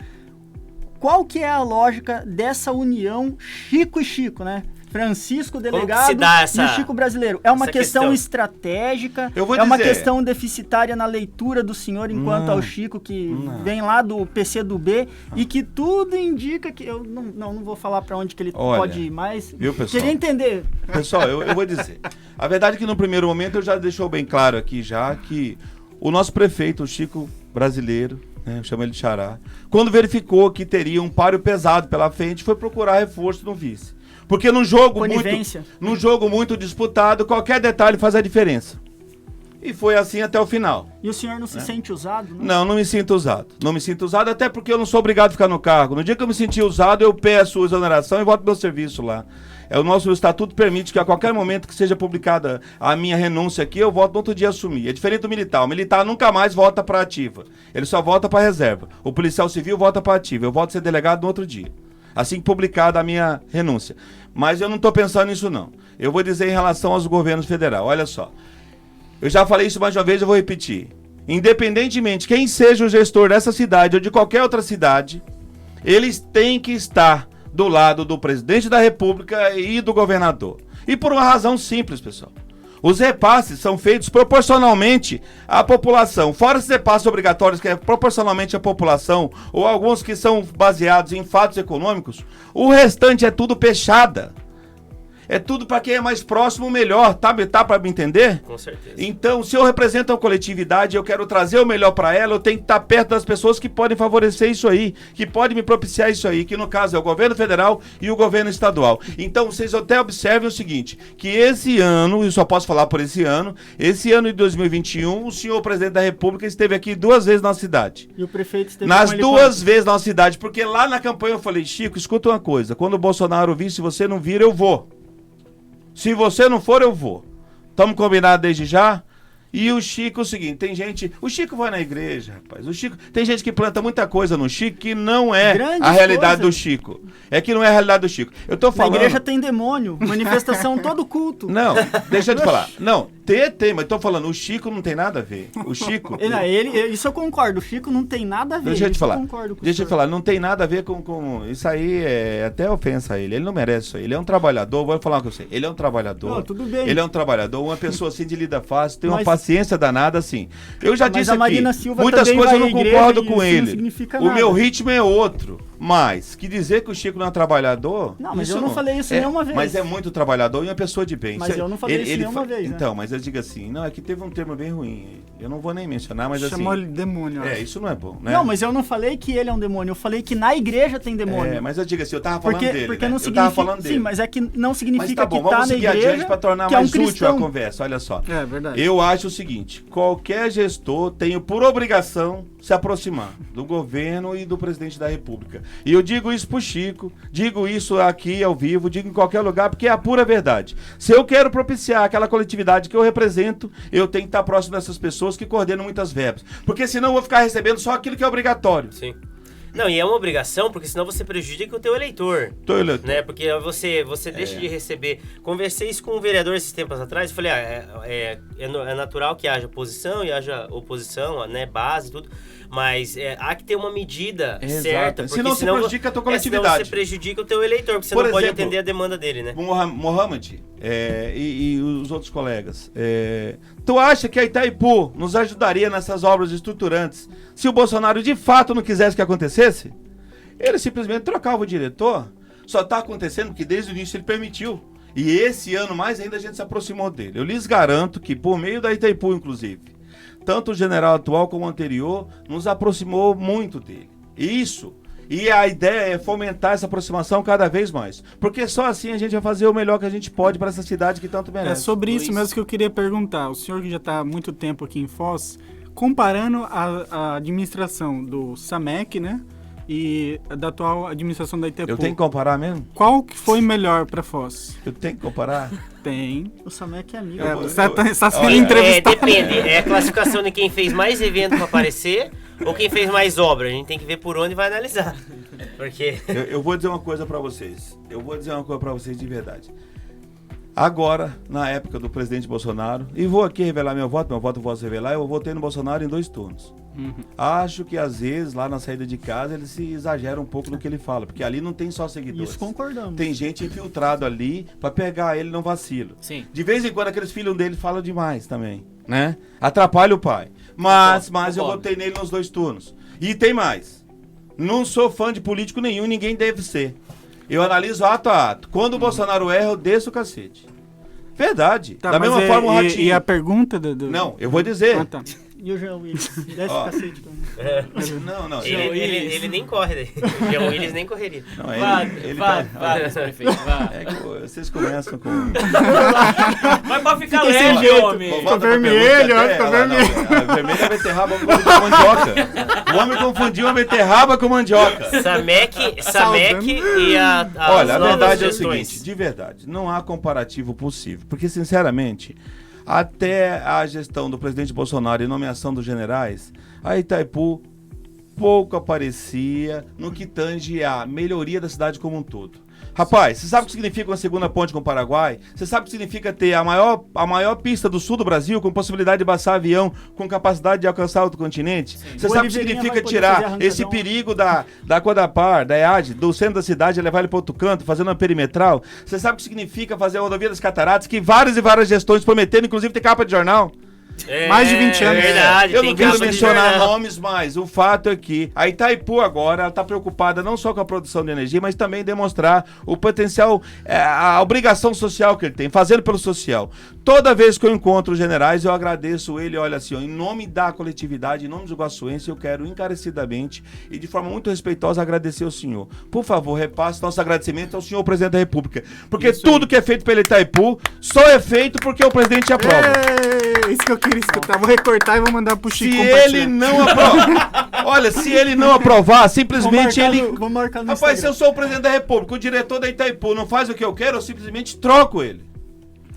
Qual que é a lógica dessa união Chico e Chico, né? Francisco, delegado, e o Chico brasileiro. É uma questão estratégica, uma questão deficitária na leitura do senhor enquanto ao Chico, que vem lá do PCdoB, e que tudo indica que... Eu não vou falar para onde que ele pode ir, mas queria entender. Pessoal, eu vou dizer. A verdade é que no primeiro momento eu já deixou bem claro aqui já que o nosso prefeito, o Chico brasileiro, né, chama ele de Xará, quando verificou que teria um páreo pesado pela frente, foi procurar reforço no vice. Porque num jogo muito disputado, qualquer detalhe faz a diferença. E foi assim até o final. E o senhor não se sente usado? Né? Não me sinto usado. Não me sinto usado, até porque eu não sou obrigado a ficar no cargo. No dia que eu me sentir usado, eu peço exoneração e volto meu serviço lá. O nosso estatuto permite que a qualquer momento que seja publicada a minha renúncia aqui, eu volto no outro dia a assumir. É diferente do militar. O militar nunca mais volta para ativa. Ele só volta para reserva. O policial civil volta para ativa. Eu volto a ser delegado no outro dia. Assim que publicada a minha renúncia. Mas eu não estou pensando nisso, não. Eu vou dizer em relação aos governos federais. Olha só. Eu já falei isso mais uma vez, eu vou repetir. Independentemente quem seja o gestor dessa cidade ou de qualquer outra cidade, eles têm que estar do lado do presidente da República e do governador. E por uma razão simples, pessoal. Os repasses são feitos proporcionalmente à população. Fora esses repasses obrigatórios, que é proporcionalmente à população, ou alguns que são baseados em fatos econômicos, o restante é tudo peixada. É tudo para quem é mais próximo, melhor. Tá para me entender? Com certeza. Então, se eu represento a coletividade, eu quero trazer o melhor para ela, eu tenho que estar perto das pessoas que podem favorecer isso aí, que podem me propiciar isso aí, que no caso é o governo federal e o governo estadual. Então, vocês até observem o seguinte, que esse ano, e só posso falar por esse ano de 2021, o senhor presidente da República esteve aqui 2 vezes na cidade. E o prefeito esteve nas 2 vezes na cidade, porque lá na campanha eu falei: Chico, escuta uma coisa, quando o Bolsonaro vir, se você não vir, eu vou. Se você não for, eu vou. Estamos combinados desde já? E o Chico, é o seguinte, tem gente... O Chico vai na igreja, rapaz. O Chico... Tem gente que planta muita coisa no Chico que não é a realidade do Chico. É que não é a realidade do Chico. Eu tô falando... Na igreja tem demônio, manifestação todo culto. Não, deixa eu te falar. Não, tem, mas tô falando, o Chico não tem nada a ver. O Chico... Isso eu concordo, o Chico não tem nada a ver. Deixa eu te falar, deixa eu falar, não tem nada a ver com... Isso aí é até ofensa a ele. Ele não merece isso aí. Ele é um trabalhador, vou falar com você. Ele é um trabalhador. Não, tudo bem. Ele é um trabalhador, uma pessoa assim de lida fácil, tem uma paciência danada assim. Eu já disse aqui, muitas coisas eu não concordo com ele. O meu ritmo é outro. Mas, que dizer que o Chico não é trabalhador... Não, mas eu não falei isso nenhuma vez. Mas é muito trabalhador e uma pessoa de bem. Mas eu não falei isso nenhuma vez, né? Então, mas eu digo assim, não, é que teve um termo bem ruim. Eu não vou nem mencionar, mas Chamou assim... ele de demônio. Isso não é bom, né? Não, mas eu não falei que ele é um demônio. Eu falei que na igreja tem demônio. Mas eu digo assim, eu tava falando dele, porque né? não significa, eu tava falando dele. Sim, mas é que não significa mas tá bom, que tá vamos na seguir igreja adiante para tornar que é um mais útil cristão. a conversa, olha só. É verdade. Eu acho o seguinte, qualquer gestor tem por obrigação se aproximar do governo e do presidente da República. E eu digo isso pro Chico, digo isso aqui ao vivo, digo em qualquer lugar, porque é a pura verdade. Se eu quero propiciar aquela coletividade que eu represento, eu tenho que estar próximo dessas pessoas que coordenam muitas verbas. Porque senão eu vou ficar recebendo só aquilo que é obrigatório. Sim. Não, e é uma obrigação, porque senão você prejudica o teu eleitor. Né? Porque você deixa de receber... Conversei isso com um vereador esses tempos atrás, e falei, é natural que haja posição e haja oposição, né, base e tudo, mas há que ter uma medida certa. Porque senão você prejudica a tua coletividade. Senão você prejudica o teu eleitor, porque você não pode atender a demanda dele, né? Mohamed e os outros colegas, tu acha que a Itaipu nos ajudaria nessas obras estruturantes se o Bolsonaro de fato não quisesse que acontecesse? Ele simplesmente trocava o diretor. Só está acontecendo porque desde o início ele permitiu. E esse ano mais ainda a gente se aproximou dele. Eu lhes garanto que por meio da Itaipu, inclusive, tanto o general atual como o anterior nos aproximou muito dele. Isso. E a ideia é fomentar essa aproximação cada vez mais. Porque só assim a gente vai fazer o melhor que a gente pode para essa cidade que tanto merece. É sobre isso mesmo que eu queria perguntar. O senhor que já está há muito tempo aqui em Foz, comparando a administração do SAMEC, né? E da atual administração da Itaipu. Eu tenho que comparar mesmo? Qual que foi melhor para Foz? Eu tenho que comparar? Tem. O Samec é amigo. Você está sendo entrevistado. Depende. É a classificação de quem fez mais evento para aparecer ou quem fez mais obra. A gente tem que ver por onde vai analisar. Porque... Eu vou dizer uma coisa para vocês. Eu vou dizer uma coisa para vocês de verdade. Agora, na época do presidente Bolsonaro, e vou aqui revelar meu voto eu posso revelar, eu votei no Bolsonaro em 2 turnos. Acho que às vezes, lá na saída de casa, ele se exagera um pouco no que ele fala, porque ali não tem só seguidores. Isso concordamos. Tem gente infiltrado ali pra pegar ele no vacilo. Sim. De vez em quando aqueles filhos dele falam demais também, né? Atrapalha o pai. Mas eu votei nele nos 2 turnos. E tem mais. Não sou fã de político nenhum, ninguém deve ser. Eu analiso ato a ato. Quando o Bolsonaro erra, eu desço o cacete. Verdade. Tá, da mesma forma o Ratinho. E a pergunta Não, eu vou dizer. Tá. E o Jean Willis? Desce o cacete também. Não. Ele nem corre daí. O Jean Willis nem correria. Não, Vá, prefeito, vá. É que vocês começam com... Mas pra ficar Fica sem leve, jeito. homem. Fica vermelho, ó, fica vermelho. A vermelha é beterraba com mandioca. O homem confundiu a beterraba com mandioca. Samec e Olha, a verdade é o gestões. seguinte, de verdade, não há comparativo possível. Porque, sinceramente, até a gestão do presidente Bolsonaro e nomeação dos generais, a Itaipu pouco aparecia no que tange a melhoria da cidade como um todo. Rapaz, você sabe o que significa uma segunda ponte com o Paraguai? Você sabe o que significa ter a maior pista do sul do Brasil, com possibilidade de passar avião, com capacidade de alcançar outro continente? Sim. Você sabe o que significa tirar esse perigo da Codapar, da EAD, do centro da cidade e levar ele para outro canto, fazendo uma perimetral? Você sabe o que significa fazer a rodovia das Cataratas, que várias e várias gestões prometeram, inclusive ter capa de jornal? Mais de 20 anos. Verdade, eu não quero mencionar nomes, mas o fato é que a Itaipu agora está preocupada não só com a produção de energia, mas também demonstrar o potencial, a obrigação social que ele tem, fazendo pelo social. Toda vez que eu encontro os generais, eu agradeço ele, olha assim, ó, em nome da coletividade, em nome dos iguaçuenses, eu quero encarecidamente e de forma muito respeitosa agradecer ao senhor. Por favor, repasse nosso agradecimento ao senhor presidente da República, porque tudo que é feito pela Itaipu só é feito porque o presidente aprova. Isso que eu queria escutar. Vou recortar e vou mandar pro Chico. Se ele não aprovar, olha, se ele não aprovar, simplesmente Vou marcar no Rapaz, Instagram. se eu sou o presidente da República, o diretor da Itaipu não faz o que eu quero, eu simplesmente troco ele.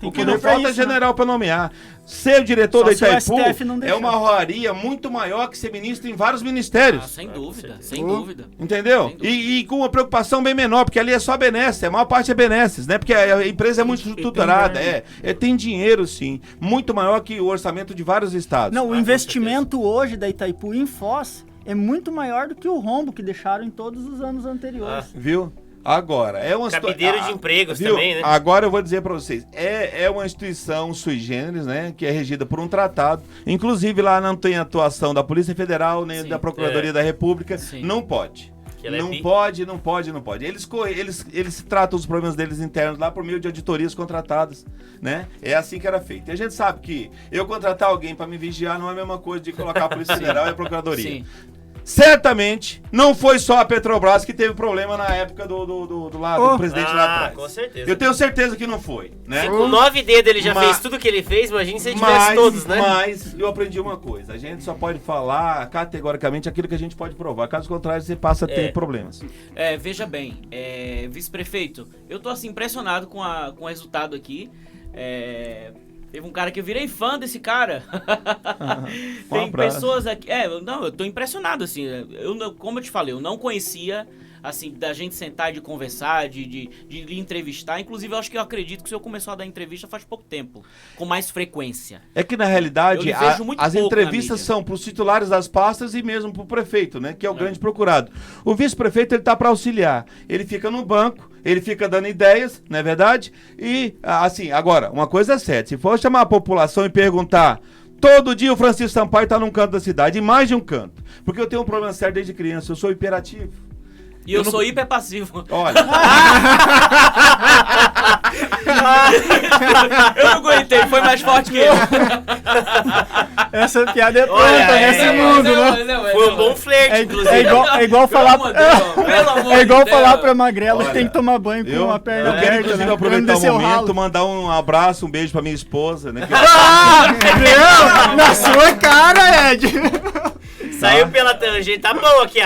O que poder não pra falta é isso, né? general para nomear. Ser o diretor Só da se o Itaipu STF não é deixar. uma honraria muito maior que ser ministro em vários Ah, ministérios. sem dúvida, sem dúvida. Entendeu? Sem dúvida. E com uma preocupação bem menor, porque ali é só benesse, a maior parte é benesses, né? Porque a empresa é muito estruturada, tem dinheiro sim, muito maior que o orçamento de vários estados. Não, o investimento hoje da Itaipu em Foz é muito maior do que o rombo que deixaram em todos os anos anteriores. Viu? Agora, é uma Cabideiro de empregos viu? também, né? Agora eu vou dizer pra vocês, é uma instituição sui generis, né, que é regida por um tratado, inclusive lá não tem atuação da Polícia Federal, nem Sim. da Procuradoria da República, Sim. não pode. Que ela é Não bi. pode. Eles tratam os problemas deles internos lá por meio de auditorias contratadas, né? É assim que era feito. E a gente sabe que eu contratar alguém pra me vigiar não é a mesma coisa de colocar a Polícia Federal e a Procuradoria. Sim. Certamente, não foi só a Petrobras que teve problema na época do presidente lá atrás. Com certeza. Eu tenho certeza que não foi, né? Se com 9 dedos ele já Mas- fez tudo que ele fez, imagine se ele tivesse todos, né? Mas eu aprendi uma coisa, a gente só pode falar categoricamente aquilo que a gente pode provar. Caso contrário, você passa a ter problemas. Veja bem, vice-prefeito, eu tô assim impressionado com o resultado aqui. Teve um cara que eu virei fã desse cara. Tem abraço. pessoas aqui. Eu tô impressionado, assim. Como eu te falei, eu não conhecia, assim, da gente sentar e de conversar, de lhe entrevistar. Inclusive, eu acredito que o senhor começou a dar entrevista faz pouco tempo, com mais frequência. É que na realidade Eu lhe vejo muito as pouco entrevistas na mídia. são para os titulares das pastas e mesmo para o prefeito, né? Que é o grande procurado. O vice-prefeito ele tá para auxiliar. Ele fica no banco, ele fica dando ideias, não é verdade? E assim, agora, uma coisa é certa, se for chamar a população e perguntar, todo dia o Francisco Sampaio tá num canto da cidade, em mais de um canto. Porque eu tenho um problema sério desde criança, eu sou hiperativo. E eu não- sou hiper passivo. Olha, Eu não aguentei, foi mais forte que eu. Essa piada é pronta Olha, nesse mundo, né? Foi um bom flerte, inclusive. É igual falar, pra Magrelo que tem que tomar banho com eu a perna quero aberta, inclusive né? aproveitar o Descer momento, ralo. mandar um abraço, um beijo pra minha esposa, né? Na sua cara, Ed! Saiu pela tangente. Tá bom aqui,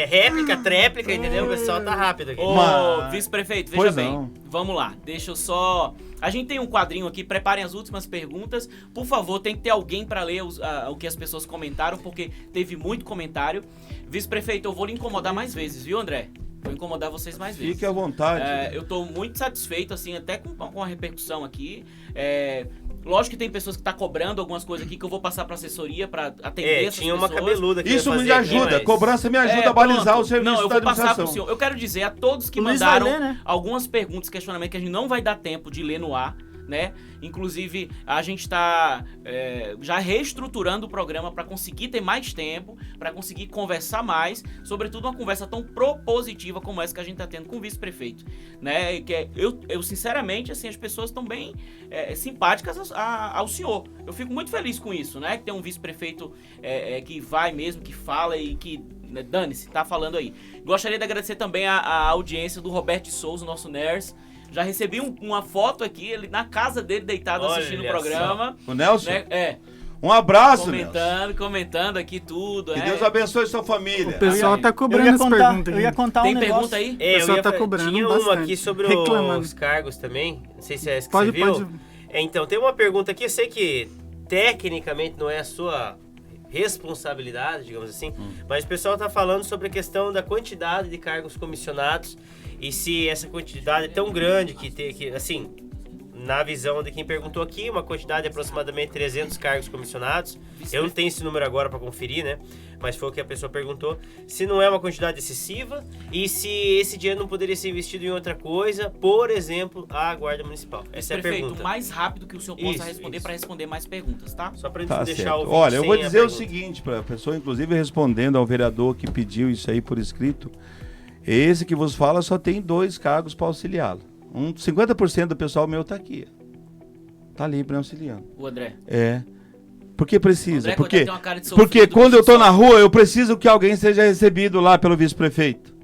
réplica, tréplica, entendeu? O pessoal tá rápido aqui. Ô, Mas- vice-prefeito, veja Pois bem. não. Vamos lá, deixa eu só... A gente tem um quadrinho aqui, preparem as últimas perguntas. Por favor, tem que ter alguém pra ler o que as pessoas comentaram, porque teve muito comentário. Vice-prefeito, eu vou lhe incomodar mais vezes, viu, André? Vou incomodar vocês mais vezes. Fique à vontade. Eu tô muito satisfeito, assim, até com a repercussão aqui. Lógico que tem pessoas que tá cobrando algumas coisas aqui que eu vou passar pra assessoria pra atender essas Tinha uma pessoas. cabeluda que Isso ia me fazer aqui, ajuda, mas- cobrança me ajuda a balizar pronto. o serviço Não, eu da vou passar administração. pro senhor. Eu quero dizer a todos que O Luiz mandaram vai ler, né? algumas perguntas, questionamentos que a gente não vai dar tempo de ler no ar, né? Inclusive, a gente tá já reestruturando o programa para conseguir ter mais tempo, para conseguir conversar mais, sobretudo uma conversa tão propositiva como essa que a gente tá tendo com o vice-prefeito, né? E que eu sinceramente, assim, as pessoas estão bem simpáticas ao senhor. Eu fico muito feliz com isso, né? Que tem um vice-prefeito que vai mesmo, que fala e que dane-se, tá falando aí. Gostaria de agradecer também a audiência do Roberto de Souza, nosso NERS. Já recebi uma foto aqui, ele na casa dele, deitado, Olha assistindo o programa. O Nelson, Né? um abraço, Nelson. Comentando aqui tudo. Que Deus abençoe sua família. O pessoal tá Eu cobrando ia as contar, perguntas. eu ia gente. contar Tem um negócio. pergunta aí? O pessoal tá cobrando Tinha uma bastante, aqui sobre reclamando. os cargos também. Não sei se é essa que Pode, você viu. pode. Então, tem uma pergunta aqui. Eu sei que tecnicamente não é a sua responsabilidade, digamos assim, mas o pessoal tá falando sobre a questão da quantidade de cargos comissionados e se essa quantidade é tão grande que assim, na visão de quem perguntou aqui, uma quantidade de aproximadamente 300 cargos comissionados. Eu não tenho esse número agora para conferir, né? Mas foi o que a pessoa perguntou. Se não é uma quantidade excessiva e se esse dinheiro não poderia ser investido em outra coisa, por exemplo, a Guarda Municipal. Essa é a Prefeito, pergunta. o mais rápido que o senhor possa Isso, responder isso. para responder mais perguntas, tá? Só pra gente Tá não deixar certo. o Olha, eu vou sem a dizer o pergunta. seguinte para a pessoa, inclusive respondendo ao vereador que pediu isso aí por escrito. Esse que vos fala só tem 2 cargos para auxiliá-lo. 50% do pessoal meu tá aqui. Tá ali para auxiliando. O André. Porque precisa. André, Porque, coitado, tem uma cara de sofrido, porque quando eu tô só- na rua, eu preciso que alguém seja recebido lá pelo vice-prefeito.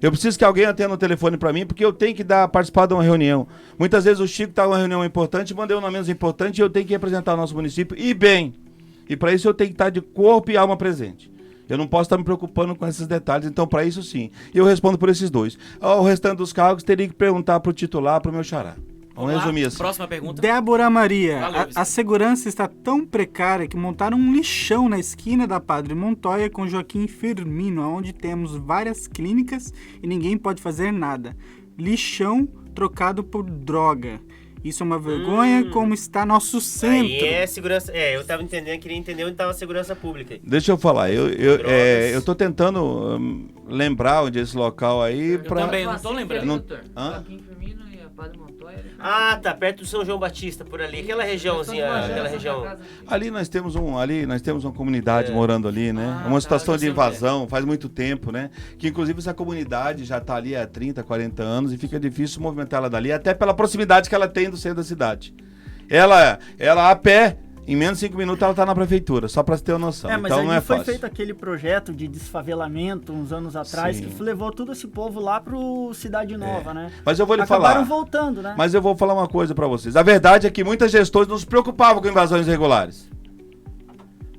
Eu preciso que alguém atenda o telefone para mim, porque eu tenho que participar de uma reunião. Muitas vezes o Chico tá numa reunião importante, mandei uma menos importante e eu tenho que representar o nosso município e bem. E para isso eu tenho que estar de corpo e alma presente. Eu não posso estar me preocupando com esses detalhes, então para isso sim. Eu respondo por esses 2. O restante dos cargos teria que perguntar pro titular, pro meu xará. Vamos resumir assim. Próxima pergunta. Débora Maria, Valeu, a segurança está tão precária que montaram um lixão na esquina da Padre Montoya com Joaquim Firmino, onde temos várias clínicas e ninguém pode fazer nada. Lixão trocado por droga. Isso é uma vergonha, como está nosso centro. Aí é segurança. Eu tava entendendo, queria entender onde estava a segurança pública. Deixa eu falar, eu tô tentando lembrar onde é esse local aí Eu também não tô Assim, lembrando. doutor. Hã? Joaquim Firmino e a Padre Montoya. Ah, tá perto do São João Batista, por ali. Aquela regiãozinha, aquela região. Ali nós temos uma comunidade morando ali, né? Ah, Uma situação eu de sei invasão, faz muito tempo, né? Que inclusive essa comunidade já tá ali há 30, 40 anos e fica difícil movimentar ela dali, até pela proximidade que ela tem do centro da cidade. Ela a pé, em menos de 5 minutos ela tá na prefeitura, só pra você ter uma noção. Mas Então ali não é foi fácil. feito aquele projeto de desfavelamento uns anos atrás, Sim. que levou todo esse povo lá pro Cidade Nova, né? Mas eu vou lhe Acabaram falar. voltando, né? Mas eu vou falar uma coisa pra vocês. A verdade é que muitos gestores não se preocupavam com invasões irregulares.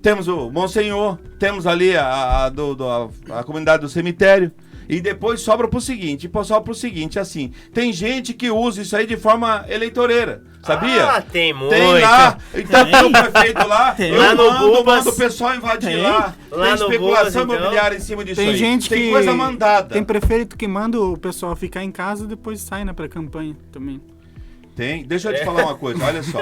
Temos o Monsenhor, temos ali a comunidade do cemitério. E depois sobra pro seguinte, assim, tem gente que usa isso aí de forma eleitoreira, sabia? Ah, tem muito. Tem lá, então tem o prefeito lá, Tem. eu Lá no mando Bubas. o pessoal invadir Tem. lá, Lá tem no especulação Bubas, então. imobiliária em cima disso Tem aí. gente Tem que coisa mandada. Tem prefeito que manda o pessoal ficar em casa e depois sai, né, pra campanha também. Tem, deixa eu te falar uma coisa, olha só,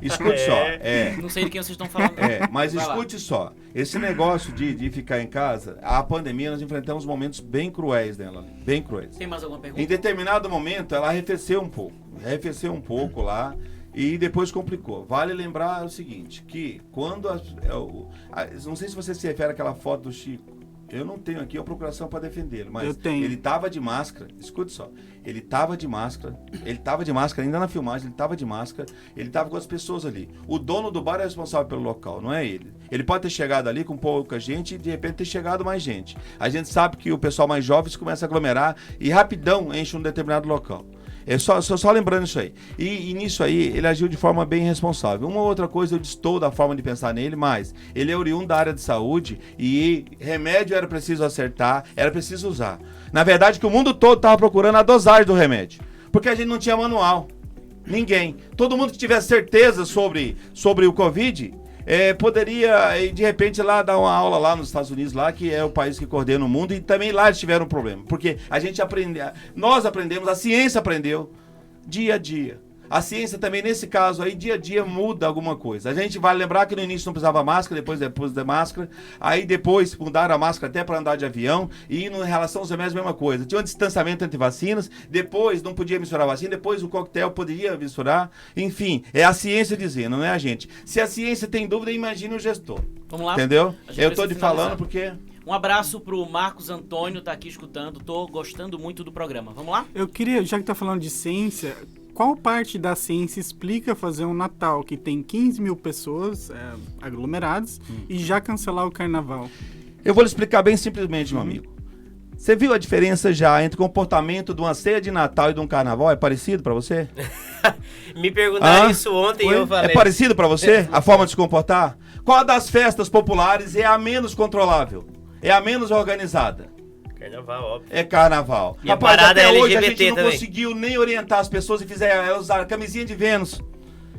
escute só, Não sei de quem vocês estão falando. mas Vai lá. escute só, esse negócio de ficar em casa, a pandemia, nós enfrentamos momentos bem cruéis nela, bem cruéis. Tem mais alguma pergunta? Em determinado momento, ela arrefeceu um pouco lá e depois complicou. Vale lembrar o seguinte, que quando, não sei se você se refere àquela foto do Chico, eu não tenho aqui a procuração para defendê-lo, mas Eu tenho. ele tava de máscara, escute só, ele tava de máscara, ainda na filmagem, ele tava de máscara, ele tava com as pessoas ali. O dono do bar é responsável pelo local, não é ele. Ele pode ter chegado ali com pouca gente e de repente ter chegado mais gente. A gente sabe que o pessoal mais jovem começa a aglomerar e rapidão enche um determinado local. Só lembrando isso aí. E nisso aí, ele agiu de forma bem responsável. Uma outra coisa, eu distou da forma de pensar nele, mas ele é oriundo da área de saúde e remédio era preciso acertar, era preciso usar. Na verdade, que o mundo todo estava procurando a dosagem do remédio, porque a gente não tinha manual. Ninguém. Todo mundo que tivesse certeza sobre o Covid... poderia, de repente, lá dar uma aula lá nos Estados Unidos, lá, que é o país que coordena o mundo, e também lá eles tiveram um problema. Porque nós aprendemos, a ciência aprendeu dia a dia. A ciência também, nesse caso aí, dia a dia muda alguma coisa. A gente vai lembrar que no início não precisava máscara, depois da máscara, aí depois mudaram a máscara até para andar de avião, e em relação aos remédios, a mesma coisa. Tinha um distanciamento entre vacinas, depois não podia misturar vacina, depois o coquetel poderia misturar. Enfim, é a ciência dizendo, não é a gente. Se a ciência tem dúvida, imagine o gestor. Vamos lá? Entendeu? A gente Eu tô precisa te finalizar. falando porque... Um abraço pro Marcos Antônio, tá aqui escutando, tô gostando muito do programa. Vamos lá? Eu queria, já que tá falando de ciência, qual parte da ciência explica fazer um Natal que tem 15 mil pessoas aglomeradas e já cancelar o carnaval? Eu vou lhe explicar bem simplesmente, meu amigo. Você viu a diferença já entre o comportamento de uma ceia de Natal e de um carnaval? É parecido pra você? Me perguntaram isso ontem e eu falei. É parecido pra você? A forma de se comportar? Qual das festas populares é a menos controlável? É a menos organizada? Carnaval, óbvio. É carnaval. E a Rapaz, parada até é hoje a LGBT gente não também. conseguiu nem orientar as pessoas e fizeram elas usar a camisinha de Vênus.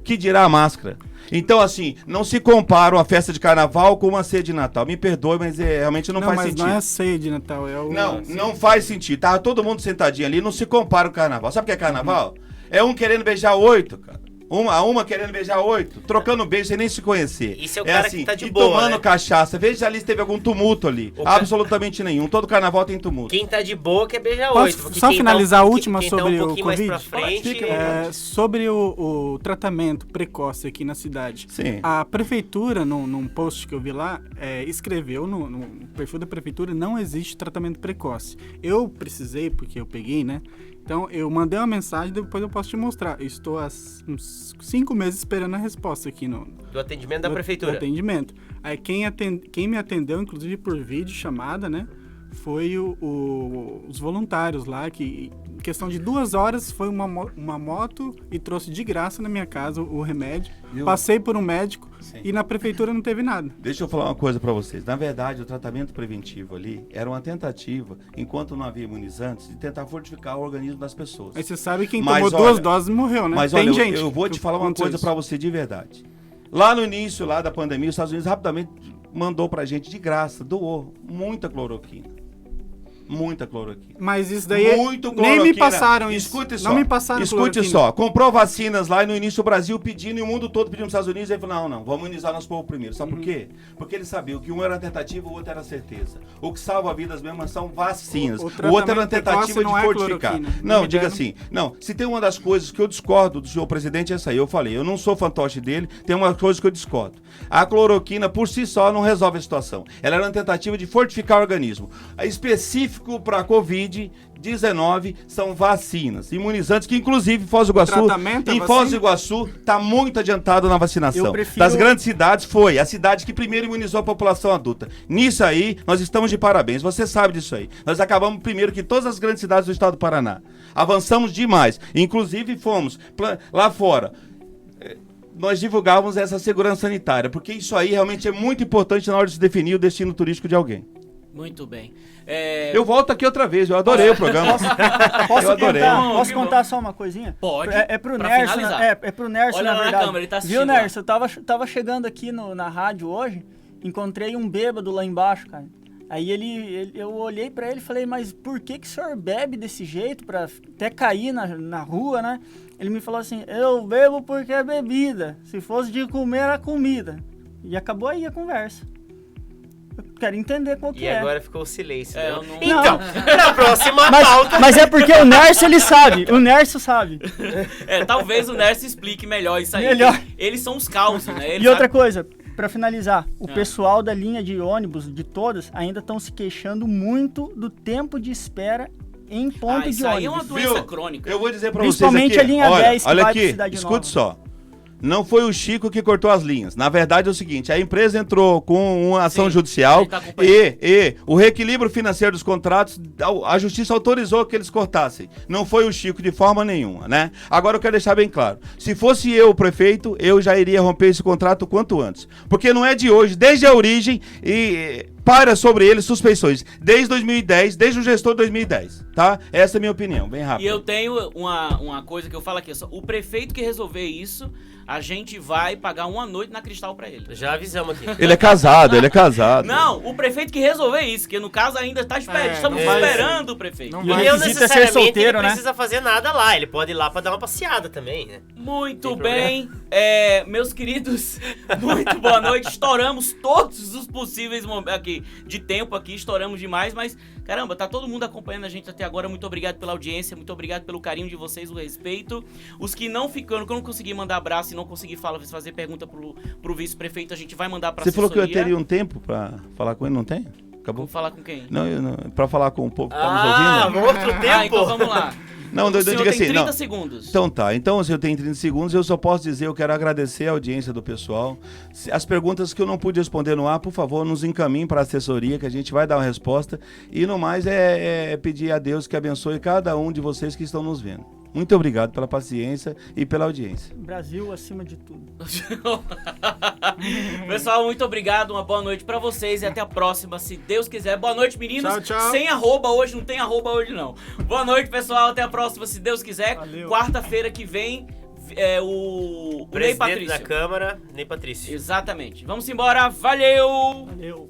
Que dirá a máscara? Então, assim, não se compara uma festa de carnaval com uma ceia de Natal. Me perdoe, mas realmente não faz sentido. Não é a ceia de Natal, é o... Não faz sentido. Tava todo mundo sentadinho ali, não se compara o carnaval. Sabe o que é carnaval? É um querendo beijar 8, cara. Uma querendo beijar 8, trocando beijo sem nem se conhecer. Isso é o cara assim, que tá de e boa, tomando né? cachaça. Veja ali se teve algum tumulto ali. Absolutamente nenhum. Todo carnaval tem tumulto. Quem tá de boa quer beijar Posso 8. porque só quem finalizar tá, a última quem sobre tá um o pouquinho mais Covid? pra frente... Sobre o tratamento precoce aqui na cidade. Sim. A prefeitura, num post que eu vi lá, escreveu no perfil da prefeitura, não existe tratamento precoce. Eu precisei, porque eu peguei, né? Então, eu mandei uma mensagem, depois eu posso te mostrar. Eu estou há uns 5 meses esperando a resposta aqui Do atendimento da prefeitura. Do atendimento. Aí quem me atendeu, inclusive por vídeo chamada, né? foi os voluntários lá, que em questão de 2 horas foi uma moto e trouxe de graça na minha casa o remédio. Passei por um médico e na prefeitura não teve nada. Deixa eu falar uma coisa para vocês. Na verdade, o tratamento preventivo ali era uma tentativa, enquanto não havia imunizantes, de tentar fortificar o organismo das pessoas. Aí você sabe quem tomou 2 doses morreu, né? Mas tem olha, gente. eu vou te falar uma coisa para você de verdade. Lá no início lá da pandemia, os Estados Unidos rapidamente mandou pra gente de graça, doou muita cloroquina. Muita cloroquina. Mas isso daí Muito nem me passaram isso. Escute só. Não me passaram Escute cloroquina. só. Comprou vacinas lá e no início o Brasil pedindo e o mundo todo pedindo nos Estados Unidos. Ele falou, não, vamos imunizar nosso povo primeiro. Sabe por quê? Porque eles sabiam que um era tentativa e o outro era certeza. O que salva vidas mesmo são vacinas. O outro era uma tentativa de fortificar. Não, diga assim. Não, se tem uma das coisas que eu discordo do senhor presidente é essa aí. Eu falei, eu não sou fantoche dele, tem uma coisa que eu discordo. A cloroquina por si só não resolve a situação. Ela era uma tentativa de fortificar o organismo. Específico para a Covid-19 são vacinas, imunizantes, que inclusive Foz do Iguaçu está muito adiantado na vacinação. Das grandes cidades foi a cidade que primeiro imunizou a população adulta. Nisso aí, nós estamos de parabéns. Você sabe disso aí. Nós acabamos primeiro que todas as grandes cidades do estado do Paraná. Avançamos demais. Inclusive fomos lá fora. Nós divulgávamos essa segurança sanitária, porque isso aí realmente é muito importante na hora de se definir o destino turístico de alguém. Muito bem. Eu volto aqui outra vez, eu adorei o programa. Posso contar só uma coisinha? Pode. É pro Nerso, é pro Nerso, Olha na lá verdade. na câmera, ele tá assistindo. Viu, Nerso? Eu tava chegando aqui na rádio hoje, encontrei um bêbado lá embaixo, cara. Aí eu olhei pra ele e falei, mas por que o senhor bebe desse jeito, pra até cair na rua, né? Ele me falou assim, eu bebo porque é bebida, se fosse de comer, era comida. E acabou aí a conversa. Eu quero entender qual que é. E agora ficou o silêncio. Né? Então, na próxima pauta... Mas é porque o Nerso, ele sabe, o Nerso sabe. Talvez o Nerso explique melhor isso aí. Eles são os causos, né? E outra coisa, pra finalizar, o pessoal da linha de ônibus, de todas, ainda estão se queixando muito do tempo de espera em ponto de isso aí é ônibus. uma doença crônica. Eu vou dizer pra vocês aqui. Principalmente a linha 10 que olha vai pra aqui, Cidade escute Nova. só. Não foi o Chico que cortou as linhas. Na verdade é o seguinte, a empresa entrou com uma ação judicial e o reequilíbrio financeiro dos contratos, a justiça autorizou que eles cortassem. Não foi o Chico de forma nenhuma, né? Agora eu quero deixar bem claro. Se fosse eu o prefeito, eu já iria romper esse contrato o quanto antes. Porque não é de hoje, desde a origem para sobre ele suspeições. Desde 2010, desde o gestor de 2010, tá? Essa é a minha opinião, bem rápido. E eu tenho uma coisa que eu falo aqui. O prefeito que resolver isso, a gente vai pagar uma noite na Cristal pra ele. Já avisamos aqui. Ele é casado. Não, o prefeito que resolver isso, que no caso ainda está esperando. Estamos esperando o prefeito. Não necessariamente ele precisa fazer nada lá. Ele pode ir lá pra dar uma passeada também, né? Muito bem. Meus queridos, muito boa noite. Estouramos todos os possíveis momentos aqui, de tempo aqui, estouramos demais, mas caramba, tá todo mundo acompanhando a gente até agora. Muito obrigado pela audiência, muito obrigado pelo carinho de vocês, o respeito. Os que não ficaram, que eu não consegui mandar abraço e não consegui fazer pergunta pro vice-prefeito, a gente vai mandar pra assessoria. Você falou que eu teria um tempo pra falar com ele, não tem? Acabou? Vou falar com quem? Não, pra falar com o povo que tá nos ouvindo. Outro tempo? Então vamos lá. Não, o senhor diga tem assim, 30 segundos. Então tá, então se eu tenho 30 segundos, eu só posso dizer, eu quero agradecer a audiência do pessoal. As perguntas que eu não pude responder no ar, por favor, nos encaminhem para a assessoria, que a gente vai dar uma resposta. E no mais é pedir a Deus que abençoe cada um de vocês que estão nos vendo. Muito obrigado pela paciência e pela audiência. Brasil acima de tudo. Pessoal, muito obrigado, uma boa noite pra vocês e até a próxima, se Deus quiser. Boa noite, meninos. Tchau, tchau. Sem arroba hoje, não tem arroba hoje não. Boa noite, pessoal, até a próxima, se Deus quiser. Valeu. Quarta-feira que vem, o Ney Presidente Patrício. da Câmara, Ney Patrício. Exatamente. Vamos embora, valeu! Valeu.